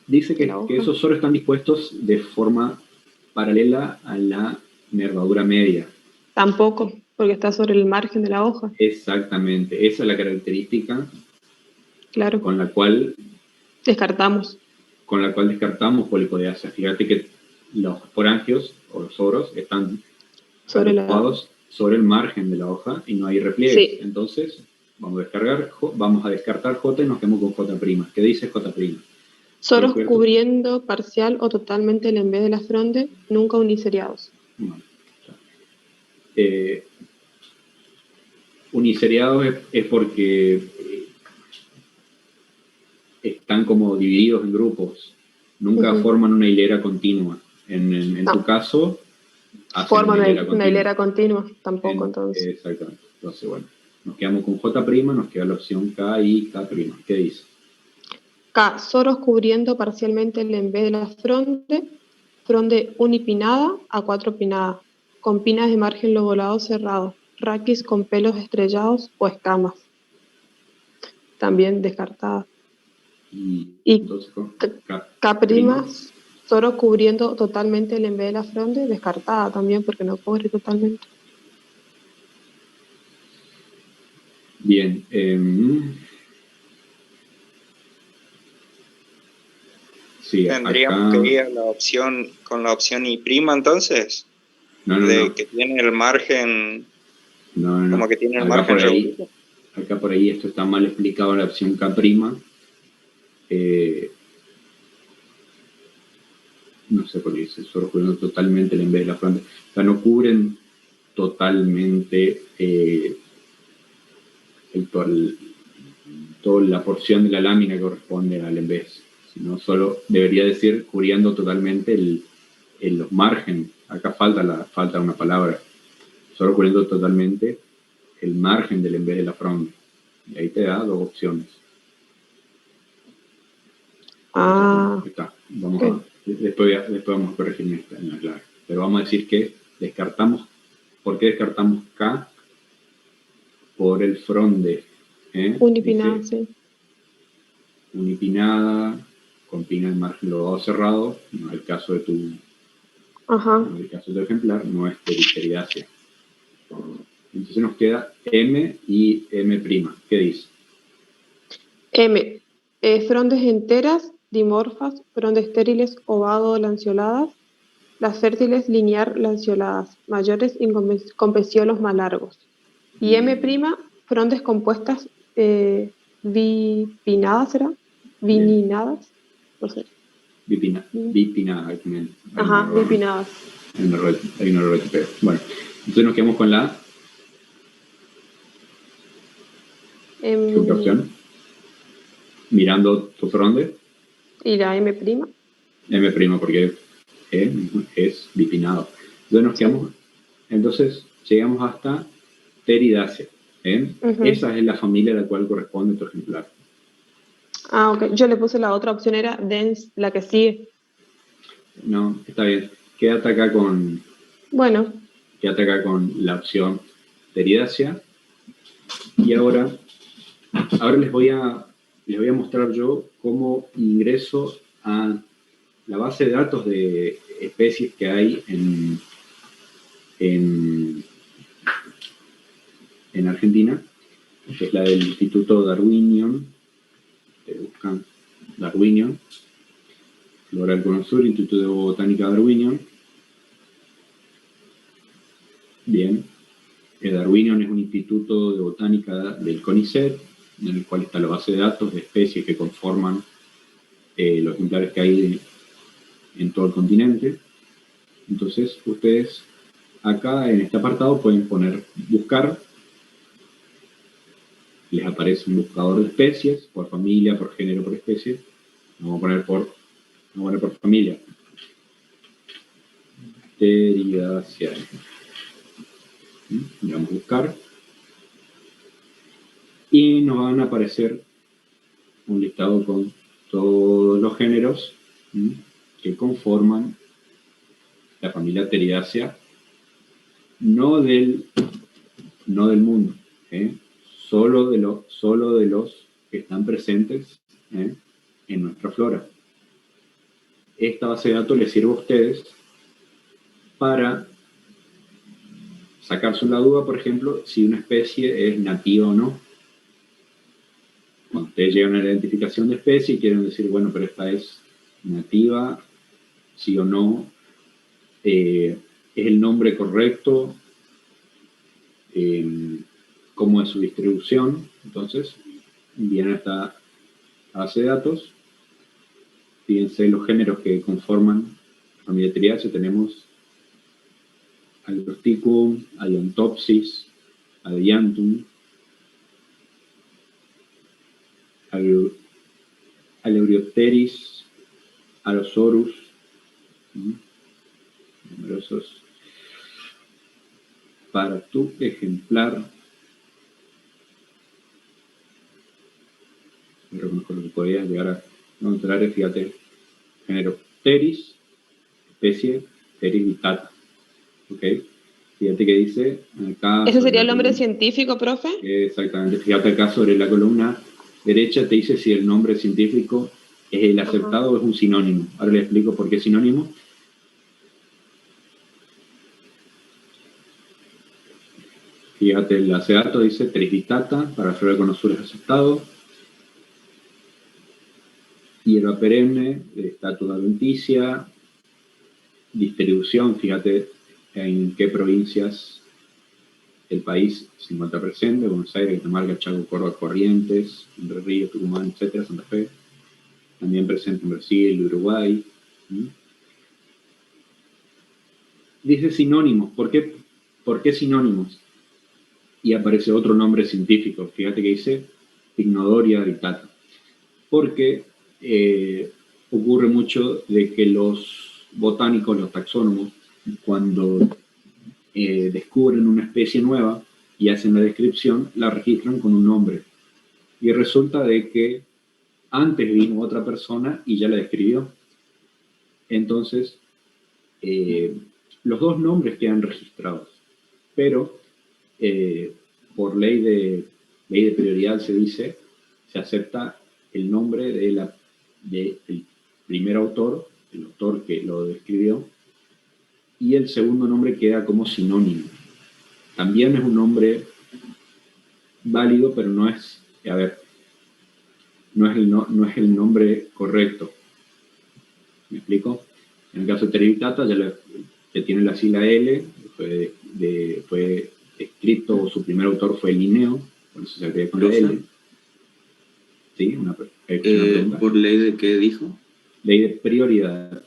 Dice que esos soros están dispuestos de forma paralela a la nervadura media. Tampoco, porque está sobre el margen de la hoja. Exactamente, esa es la característica con la cual descartamos polipodiacia. Fíjate que los esporangios o los soros están agrupados sobre el margen de la hoja y no hay repliegues. Sí. Entonces, vamos a descartar J y nos quedamos con J'. ¿Qué dice J'? Soros cubriendo parcial o totalmente el en vez de la fronde, nunca uniseriados. Bueno, uniseriados es porque están como divididos en grupos. Nunca forman una hilera continua. En No. tu caso, hacen Forman una continua. hilera continua, tampoco entonces. Exactamente. Entonces, bueno, nos quedamos con J', nos queda la opción K y K'. ¿Qué dice? K. Soros cubriendo parcialmente el envés de la fronde unipinada a 4 pinada, con pinas de margen lobulado cerrado, raquis con pelos estrellados o escamas. También descartada. Y entonces, K', soros cubriendo totalmente el envés de la fronde, descartada también porque no cubre totalmente. Bien. Sí, ¿Tendríamos acá... que ir a la opción, con la opción I' entonces? No. Que tiene el margen... No. Como que tiene el Acá margen por ahí, reducido. acá por ahí esto está mal explicado en la opción K'. No sé por qué dice, solo cubriendo totalmente el envés de la fronde. O sea, no cubren totalmente toda la porción de la lámina que corresponde al envés, sino solo debería decir cubriendo totalmente el margen. Acá falta una palabra. Solo cubriendo totalmente el margen del envés de la fronde. Y ahí te da 2 opciones. Acá. Después vamos a corregir en la clave. Pero vamos a decir que descartamos. ¿Por qué descartamos K? Por el fronde. Unipinada, Dice, sí. unipinada, con pina de margen lobado cerrado. No es el caso de tu... Ajá. En el caso de tu ejemplar, no es teridácea. Entonces nos queda M y M'. ¿Qué dice? M. Frondes enteras, dimorfas, frondes estériles ovado-lanceoladas, las fértiles linear-lanceoladas, mayores y con pecíolos más largos. Y M', frondes compuestas bipinadas, ¿será? Vininadas, no sé. Bipinada también. Ajá, bipinadas. Hay un error de tipeo. Bueno, entonces nos quedamos con la... ¿Qué otra opción? Mirando tu fronde. Y la M'. M', porque es bipinado. Entonces nos quedamos... Entonces llegamos hasta teridácea. Esa es la familia a la cual corresponde tu ejemplar. Ah, ok. Yo le puse la otra opción, era dense, la que sigue. No, está bien. Quédate acá con... Bueno. Quédate acá con la opción teridácea. Y ahora les voy a mostrar yo cómo ingreso a la base de datos de especies que hay en Argentina, que es la del Instituto Darwinian. Te buscan Darwinian, Flora del Cono Sur, Instituto de Botánica Darwinian. Bien. Darwinian es un instituto de botánica del CONICET, en el cual está la base de datos de especies que conforman los ejemplares que hay en todo el continente. Entonces, ustedes acá en este apartado pueden poner buscar. Les aparece un buscador de especies, por familia, por género, por especie. Vamos a poner por familia. Teridaceae. Le vamos a buscar. Y nos van a aparecer un listado con todos los géneros que conforman la familia Teridaceae, no del mundo, solo de los que están presentes en nuestra flora. Esta base de datos les sirve a ustedes para sacarse la duda, por ejemplo, si una especie es nativa o no. Cuando ustedes llegan a la identificación de especie y quieren decir, bueno, pero esta es nativa, sí o no, es el nombre correcto, cómo es su distribución. Entonces, viene esta base de datos. Fíjense los géneros que conforman la familia Teridaceae. Tenemos Agrosticum, Adiantopsis, Adiantum, Aleuriopteris, Allosaurus, numerosos. Para tu ejemplar, pero con lo que podías llegar a encontrar, fíjate, género Pteris, especie Pteris vittata, ¿ok? Fíjate que dice acá... ¿Ese sería el nombre científico, profe? Exactamente, fíjate acá sobre la columna derecha te dice si el nombre científico es el aceptado o es un sinónimo. Ahora le explico por qué es sinónimo. Fíjate, el acetato dice Pteris vittata, para flora con osura es aceptado. Hierba perenne, estatus adventicia, distribución, fíjate en qué provincias del país se encuentra presente: Buenos Aires, Catamarca, Chaco, Córdoba, Corrientes, Entre Ríos, Tucumán, etcétera, Santa Fe. También presente en Brasil, Uruguay. Dice sinónimos. ¿Por qué sinónimos? Y aparece otro nombre científico. Fíjate que dice Pycnodoria vittata. Porque ocurre mucho de que los botánicos, los taxónomos, cuando descubren una especie nueva y hacen la descripción, la registran con un nombre. Y resulta de que antes vino otra persona y ya la describió. Entonces, los dos nombres quedan registrados, pero por ley de prioridad se acepta el nombre del primer autor, el autor que lo describió, y el segundo nombre queda como sinónimo. También es un nombre válido, pero no es el nombre correcto. ¿Me explico? En el caso de Pteris vittata, ya tiene la sigla L, fue escrito, su primer autor fue Linneo, por eso se escribe con la L. ¿Sí? Una pregunta. ¿Por ley de qué dijo? Ley de prioridad.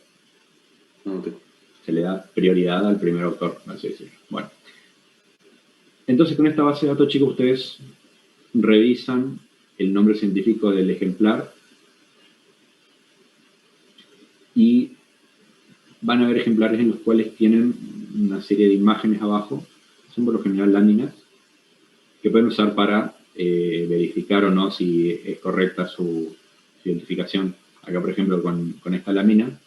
Okay. Se le da prioridad al primer autor, así decirlo. Bueno. Entonces, con esta base de datos, chicos, ustedes revisan el nombre científico del ejemplar y van a ver ejemplares en los cuales tienen una serie de imágenes abajo, son por lo general láminas, que pueden usar para verificar o no si es correcta su identificación. Acá, por ejemplo, con esta lámina,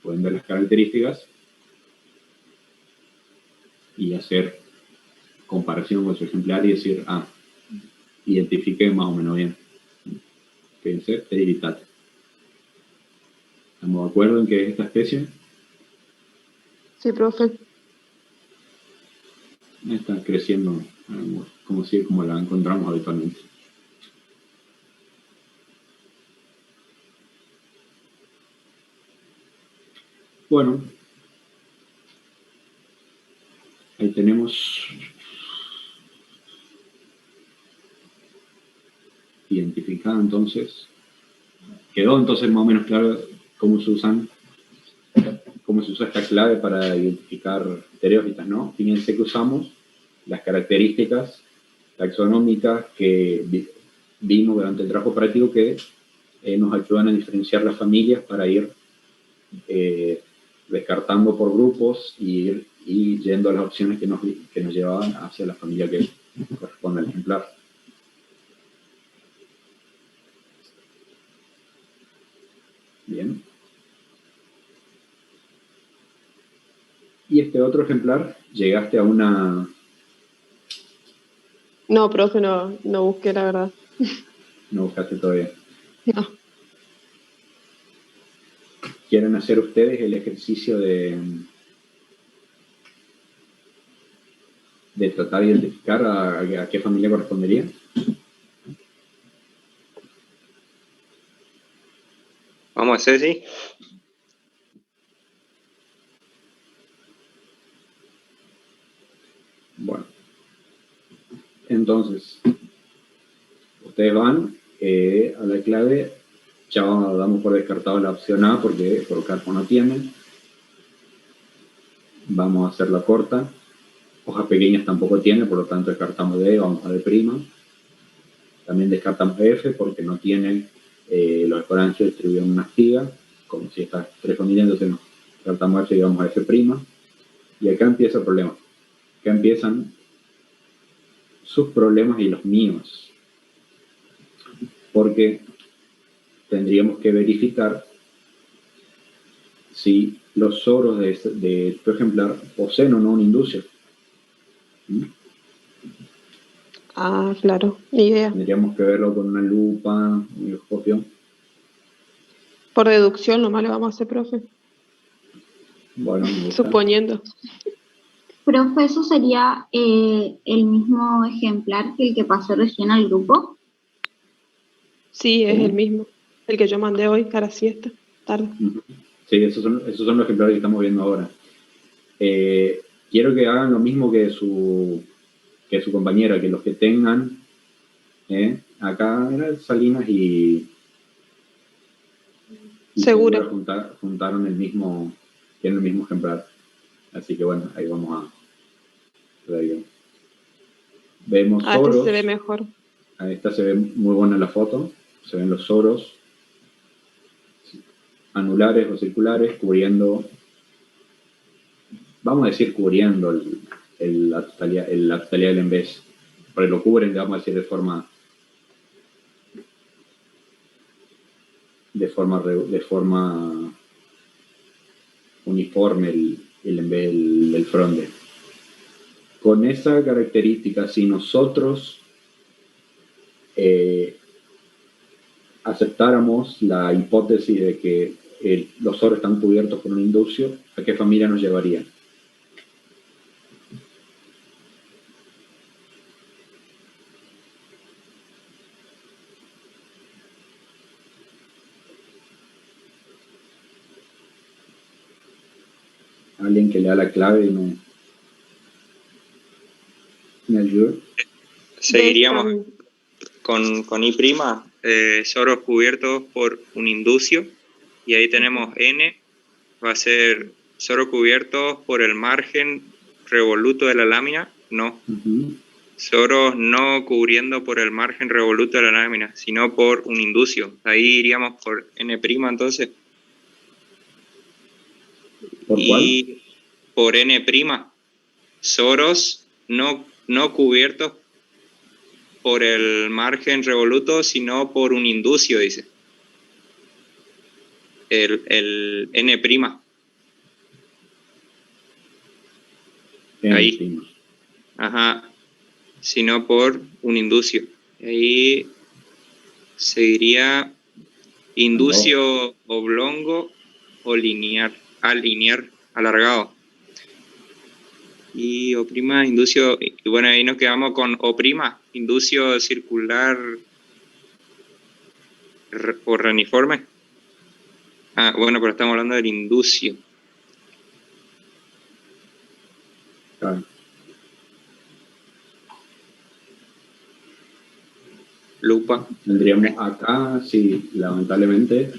pueden ver las características y hacer comparación con su ejemplar y decir, identifique más o menos bien. Fíjense, Pteris vittata. ¿Estamos de acuerdo en que es esta especie? Sí, profe. Está creciendo como la encontramos habitualmente. Bueno, ahí tenemos identificada entonces. Quedó entonces más o menos claro cómo se usa esta clave para identificar pteriófitas, ¿no? Fíjense que usamos las características taxonómicas que vimos durante el trabajo práctico que nos ayudan a diferenciar las familias para ir descartando por grupos y yendo a las opciones que nos llevaban hacia la familia que corresponde al ejemplar. Bien. Y este otro ejemplar, llegaste a una... No, profe, no busqué, la verdad. No buscaste todavía. No. ¿Quieren hacer ustedes el ejercicio de tratar de identificar a qué familia correspondería? Vamos a hacer, sí. Bueno. Entonces, ustedes van a la clave, ya damos por descartado la opción A porque por carpo no tiene. Vamos a hacerla corta. Hojas pequeñas tampoco tiene, por lo tanto descartamos D, vamos a D'. También descartamos F porque no tiene los esporangios distribuidos en una espiga. como si estas tres familias, entonces nos tratamos F, llevamos a F', y acá empieza el problema. Acá empiezan sus problemas y los míos, porque tendríamos que verificar si los soros de tu ejemplar poseen o no un inducio. Ah, claro, ni idea. Tendríamos que verlo con una lupa, un microscopio. Por deducción nomás lo vamos a hacer, profe. Bueno, me gusta. Suponiendo. Profe, ¿eso sería el mismo ejemplar que el que pasó recién al grupo? Sí, es el mismo. El que yo mandé hoy a la siesta, tarde. Sí, esos son los ejemplares que estamos viendo ahora. Quiero que hagan lo mismo que su compañera, que los que tengan, acá era Salinas y Segura. juntaron tienen el mismo ejemplar. Así que bueno, ahí vamos a ver. Vemos soros. Este se ve mejor. A esta se ve muy buena la foto. Se ven los soros anulares o circulares cubriendo, vamos a decir cubriendo la totalidad del embés. Porque lo cubren, vamos a decir, de forma uniforme el embés del fronde. Con esa característica, si nosotros aceptáramos la hipótesis de que los soros están cubiertos por un inducio, ¿a qué familia nos llevaría? Alguien que le da la clave y me ayude. Seguiríamos con I', soros cubiertos por un inducio, y ahí tenemos N, va a ser soros cubiertos por el margen revoluto de la lámina, no. Soros no cubriendo por el margen revoluto de la lámina, sino por un inducio. Ahí iríamos por N' entonces. ¿Por y cuál? Por N', soros no cubiertos por el margen revoluto, sino por un inducio, dice. El N'. Ahí. Ajá. Sino por un inducio. Ahí seguiría inducio oblongo o linear, alargado. Y O', inducio, y bueno, ahí nos quedamos con O', inducio circular o reniforme. Ah, bueno, pero estamos hablando del inducio. Claro. Lupa. Tendríamos acá, sí, lamentablemente,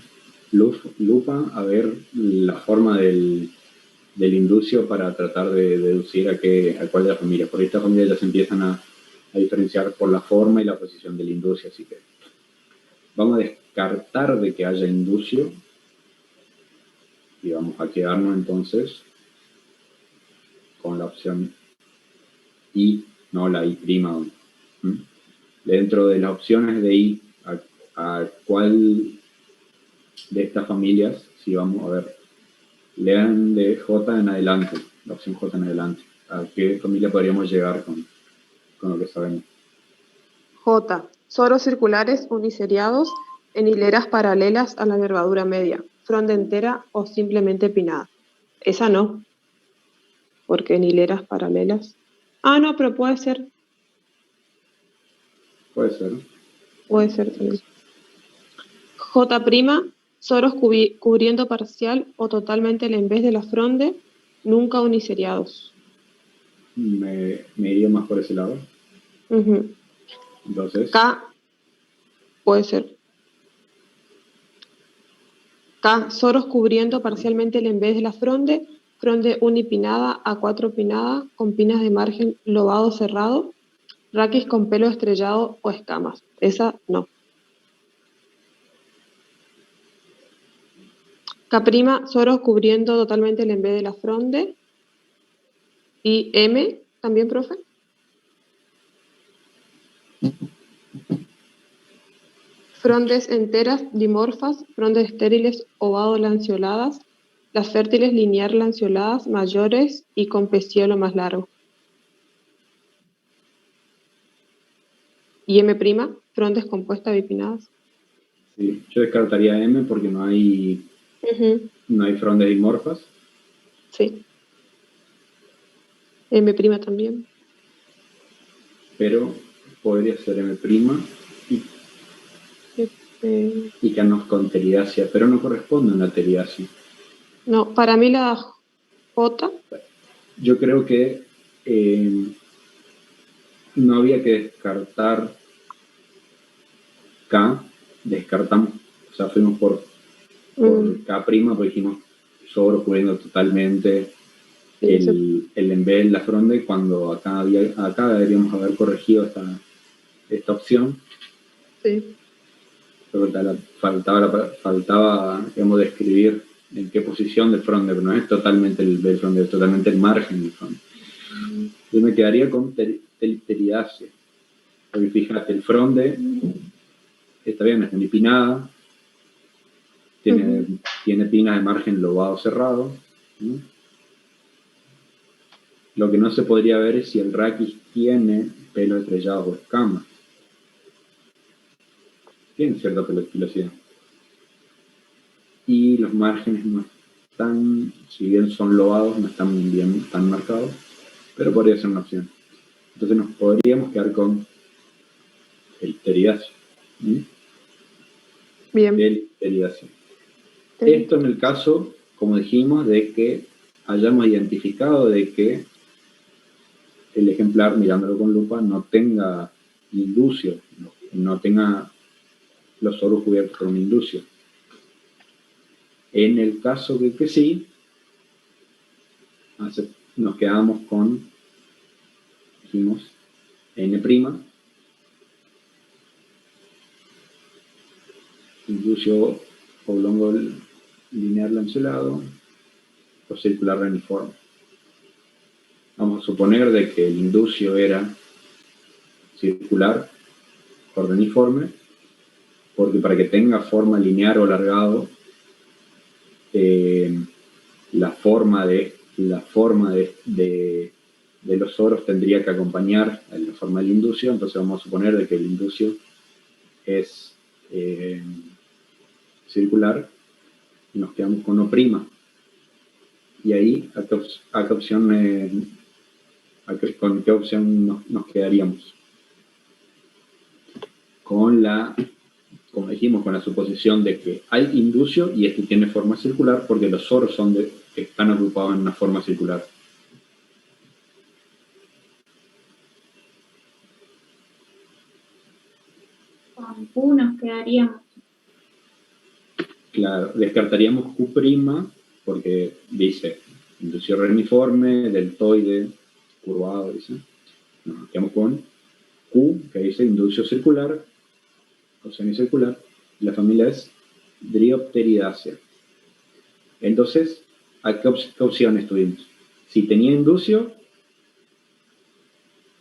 lupa, a ver la forma del inducio para tratar de deducir a cuál de las familias. Por esta familia ya se empiezan a diferenciar por la forma y la posición del inducio, así que vamos a descartar de que haya inducio y vamos a quedarnos entonces con la opción I, no la I'. Dentro de las opciones de I, a cuál de estas familias, si vamos a ver, lean de J en adelante, la opción J en adelante, ¿a qué familia podríamos llegar con lo que sabemos? J. Soros circulares uniseriados en hileras paralelas a la nervadura media, fronda entera o simplemente pinada. Esa no, porque en hileras paralelas. Ah, no, pero puede ser. Puede ser. Puede ser también. J', soros cubriendo parcial o totalmente el embés de la fronde, nunca uniseriados. Me iría más por ese lado. Entonces. K, puede ser. K, soros cubriendo parcialmente el embés de la fronde unipinada a 4 pinada, con pinas de margen lobado cerrado, raquis con pelo estrellado o escamas. Esa no. K', soros cubriendo totalmente el embé de la fronde. Y M, también, profe. Frondes enteras, dimorfas, frondes estériles ovado-lanceoladas, las fértiles linear-lanceoladas mayores y con peciolo más largo. Y M', frondes compuestas bipinnadas. Sí, yo descartaría M porque no hay frondes dimorfas. Sí. M' también. Pero podría ser M' y que nos con teridacia, pero no corresponde a una teridacia. No, para mí la J. Yo creo que no había que descartar K, descartamos, o sea, fuimos por K', porque dijimos sobro cubriendo totalmente el embed en la fronde, cuando acá deberíamos haber corregido esta opción. Sí. Faltaba digamos, describir en qué posición del fronde, pero no es totalmente el del fronde, es totalmente el margen del fronde. Yo me quedaría con teridacia, porque fíjate, el fronde está bien, es unipinada, tiene pinas de margen lobado cerrado, ¿no? Lo que no se podría ver es si el raquis tiene pelos estrellados o escamas. Tiene cierta pelosidad. Y los márgenes no están, si bien son lobados, no están bien tan marcados, pero podría ser una opción. Entonces nos podríamos quedar con el teridacio. Bien. El teridacio. Esto en el caso, como dijimos, de que hayamos identificado de que el ejemplar, mirándolo con lupa, no tenga inducio, no tenga los soros cubiertos por un inducio. En el caso de que sí, nos quedamos con, dijimos, N', inducio oblongo linear lanceolado o circular reniforme. Vamos a suponer de que el inducio era circular o reniforme, porque para que tenga forma linear o alargado, la forma de los soros tendría que acompañar a la forma del inducio. Entonces vamos a suponer de que el inducio es circular y nos quedamos con O'. Y ahí, ¿con qué opción nos quedaríamos? Con la, como dijimos, con la suposición de que hay inducio y este tiene forma circular porque los soros están agrupados en una forma circular. Con Q nos quedaríamos. Claro, descartaríamos Q' porque dice inducio reniforme, deltoide, curvado, dice. Nos quedamos con Q, que dice inducio circular o semicircular, y la familia es Dryopteridaceae. Entonces, ¿a qué opciones tuvimos? Si tenía inducio,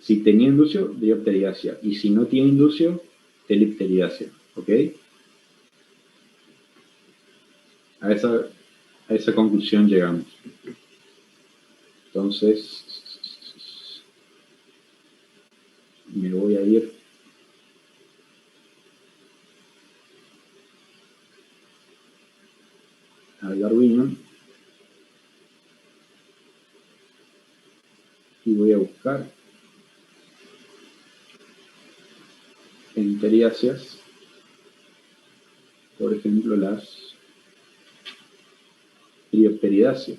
Dryopteridaceae, y si no tiene inducio, Telipteridaceae, ¿ok? A esa conclusión llegamos. Entonces, me voy a ir al Darwinian y voy a buscar en teridáceas, por ejemplo, las Dryopteridaceae.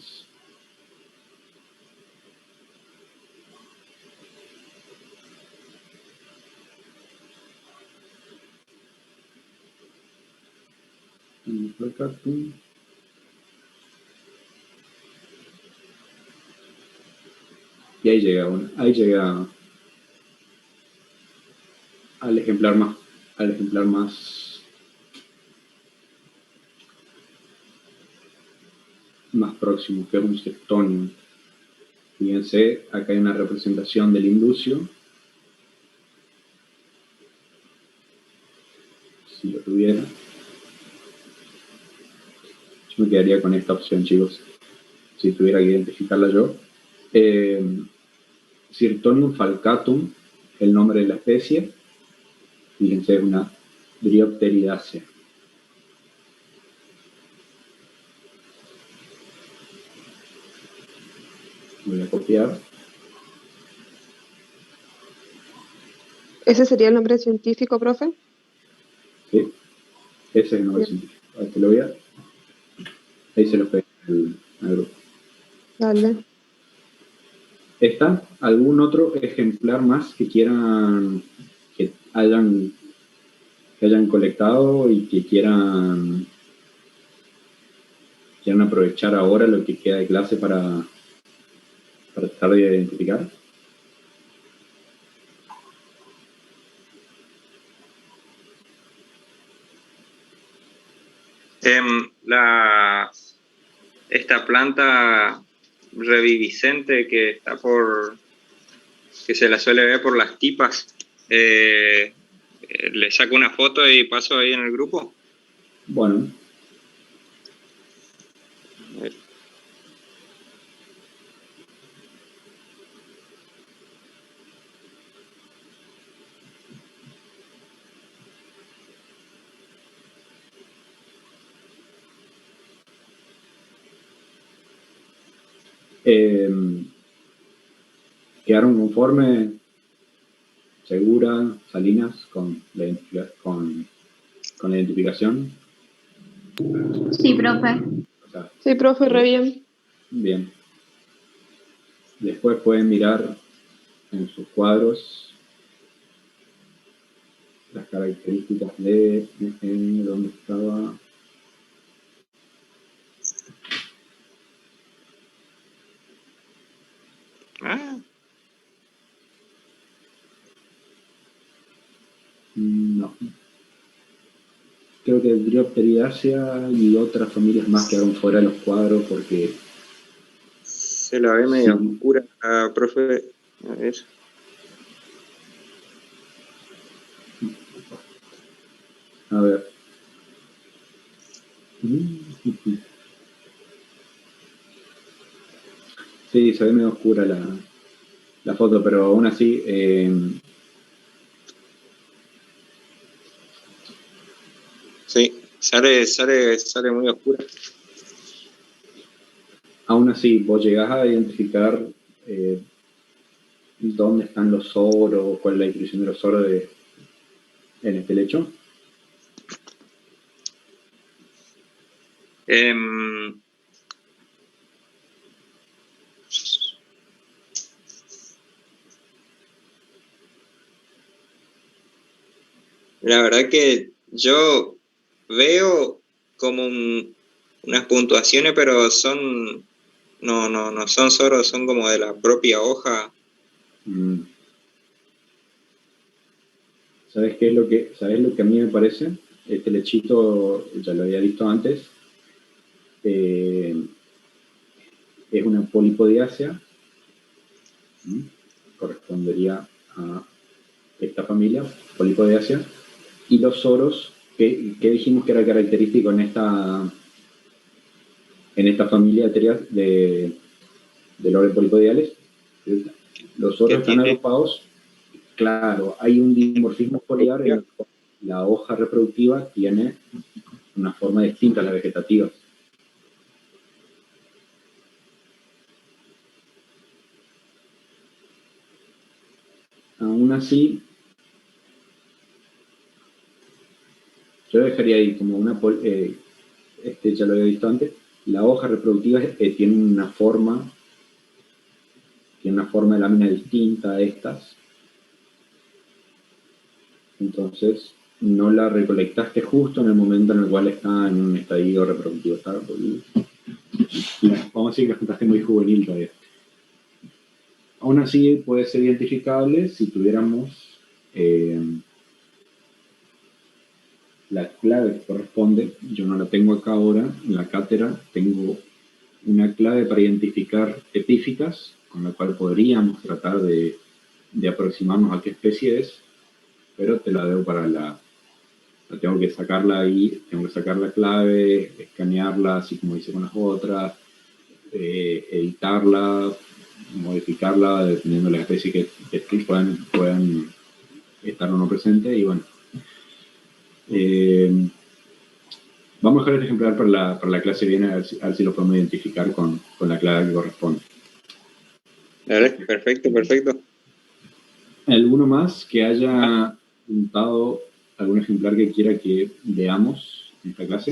Y ahí llega al ejemplar más más próximo, que es un Sirtonium. Fíjense, acá hay una representación del inducio. Si lo tuviera. Yo me quedaría con esta opción, chicos, si tuviera que identificarla yo. Sirtonium falcatum, el nombre de la especie. Fíjense, es una Bryopteridaceae. Voy a copiar. ¿Ese sería el nombre científico, profe? Sí, ese es el nombre científico. A ver, te lo voy a... Ahí se lo pegué al grupo. Dale. ¿Está algún otro ejemplar más que quieran, que hayan colectado y que quieran aprovechar ahora lo que queda de clase para tratar de identificar? Esta planta reviviscente que está que se la suele ver por las tipas, le saco una foto y paso ahí en el grupo. Bueno. ¿Quedaron conformes, segura, Salinas, con la identificación? Sí, profe. O sea, Sí, profe, re bien. Bien. Después pueden mirar en sus cuadros las características de dónde estaba. No. Creo que Bryopteridaceae y otras familias más quedaron fuera de los cuadros porque... Se la ve medio oscura, profe. A ver. A ver. Sí, se ve medio oscura la foto, pero aún así... Sí, sale muy oscura. Aún así, vos llegás a identificar dónde están los soros, cuál es la distribución de los soros en este lecho. La verdad que yo veo como unas puntuaciones, pero no son soros, son como de la propia hoja. ¿Sabes qué es sabes lo que a mí me parece? Este lechito, ya lo había visto antes, es una polipodiácea, correspondería a esta familia, polipodiácea, y los soros, que dijimos que era característico en esta familia de lores polipodiales. Los soros están agrupados, claro, hay un dimorfismo foliar en la hoja reproductiva tiene una forma distinta a la vegetativa. Aún así, yo dejaría ahí como una... ya lo había visto antes, la hoja reproductiva tiene una forma de lámina distinta a estas. Entonces, no la recolectaste justo en el momento en el cual está en un estadio reproductivo. Vamos a decir que la juntaste muy juvenil todavía. Aún así, puede ser identificable si tuviéramos la clave que corresponde. Yo no la tengo acá ahora, en la cátedra tengo una clave para identificar epífitas, con la cual podríamos tratar de aproximarnos a qué especie es, pero te la debo para la tengo que sacarla ahí, tengo que sacar la clave, escanearla, así como hice con las otras, editarla, modificarla, dependiendo de la especie que puedan estar o no presente, y bueno. Vamos a dejar el ejemplar para la clase viene, a ver si lo podemos identificar con la clave que corresponde. Dale, perfecto, perfecto. ¿Alguno más que haya juntado algún ejemplar que quiera que veamos en esta clase?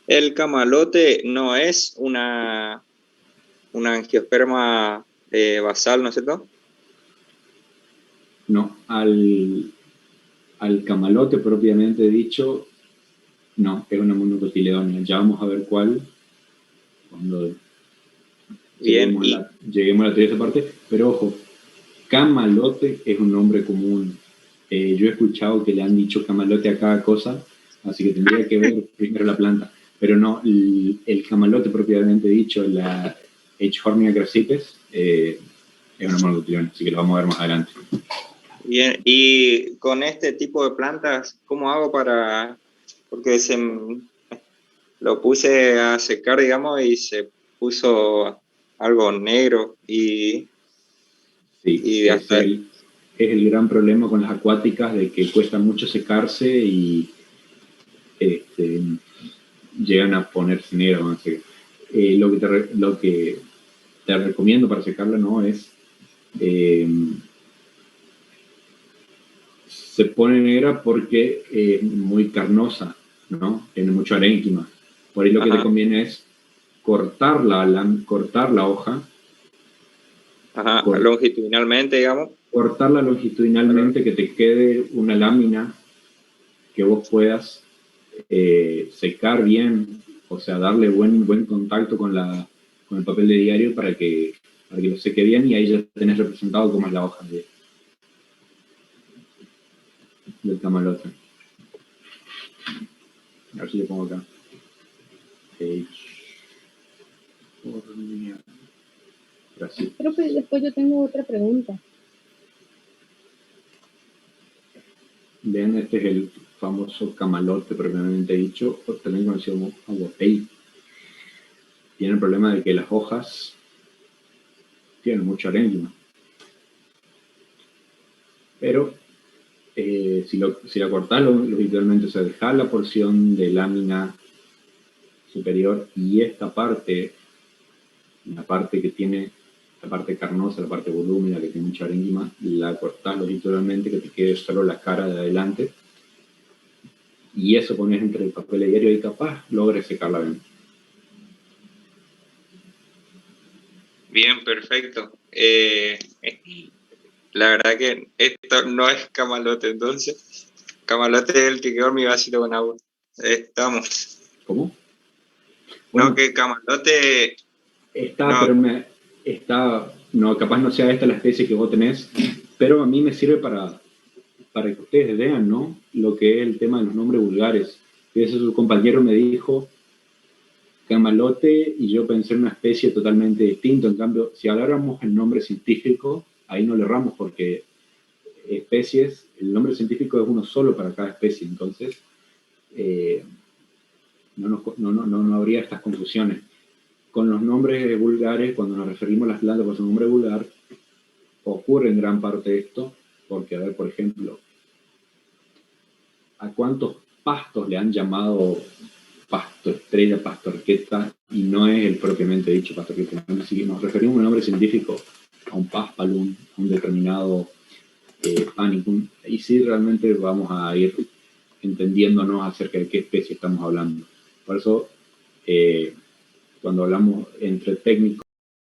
El camalote no es una angiosperma basal, ¿no es cierto? No, al camalote propiamente dicho, no, es una monocotiledónea. Ya vamos a ver cuál cuando lleguemos a la teoría de esa parte. Pero ojo, camalote es un nombre común. Yo he escuchado que le han dicho camalote a cada cosa, así que tendría que ver primero la planta. Pero no, el camalote propiamente dicho, la Eichhornia crassipes, es una monocotiledónea, así que lo vamos a ver más adelante. Bien, y con este tipo de plantas, ¿cómo hago para...? Porque lo puse a secar, digamos, y se puso algo negro y... Sí, y hasta es el gran problema con las acuáticas, de que cuesta mucho secarse y llegan a ponerse negras. ¿No? Lo que te recomiendo para secarla no es... se pone negra porque es muy carnosa, ¿no? Tiene mucho arénquima. Por ahí lo que te conviene es cortar la hoja. Longitudinalmente, digamos. Cortarla longitudinalmente, que te quede una lámina que vos puedas secar bien, o sea, darle buen contacto con el papel de diario para que lo seque bien, y ahí ya tenés representado cómo es la hoja del camalote. A ver si le pongo acá. Gracias. Pero pues después yo tengo otra pregunta. Vean, este es el famoso camalote propiamente dicho, o también conocido como aguapey. Tiene el problema de que las hojas tienen mucho arénquima. Pero si la cortás, lógicamente se deja la porción de lámina superior, y esta parte, la parte que tiene, la parte carnosa, la parte volúmina que tiene mucha arénquima, la cortás longitudinalmente, que te quede solo la cara de adelante, y eso pones entre el papel de diario y capaz logres secarla bien. Bien, perfecto. La verdad que esto no es camalote, entonces. Camalote es el que quedó en mi vasito con agua. Estamos. ¿Cómo? Bueno, no, que camalote... no, capaz no sea esta la especie que vos tenés, pero a mí me sirve para que ustedes vean, ¿no? Lo que es el tema de los nombres vulgares. Ese su compañero me dijo camalote y yo pensé en una especie totalmente distinta. En cambio, si habláramos el nombre científico, ahí no le erramos, porque especies, el nombre científico es uno solo para cada especie, entonces no habría estas confusiones. Con los nombres vulgares, cuando nos referimos a las plantas por su nombre vulgar, ocurre en gran parte esto, porque, a ver, por ejemplo, ¿a cuántos pastos le han llamado pasto estrella, pasto orquesta, y no es el propiamente dicho pasto orquesta? Si nos referimos a un nombre científico, a un paspalum, a un determinado panicum, y sí realmente vamos a ir entendiéndonos acerca de qué especie estamos hablando. Por eso, cuando hablamos entre técnicos,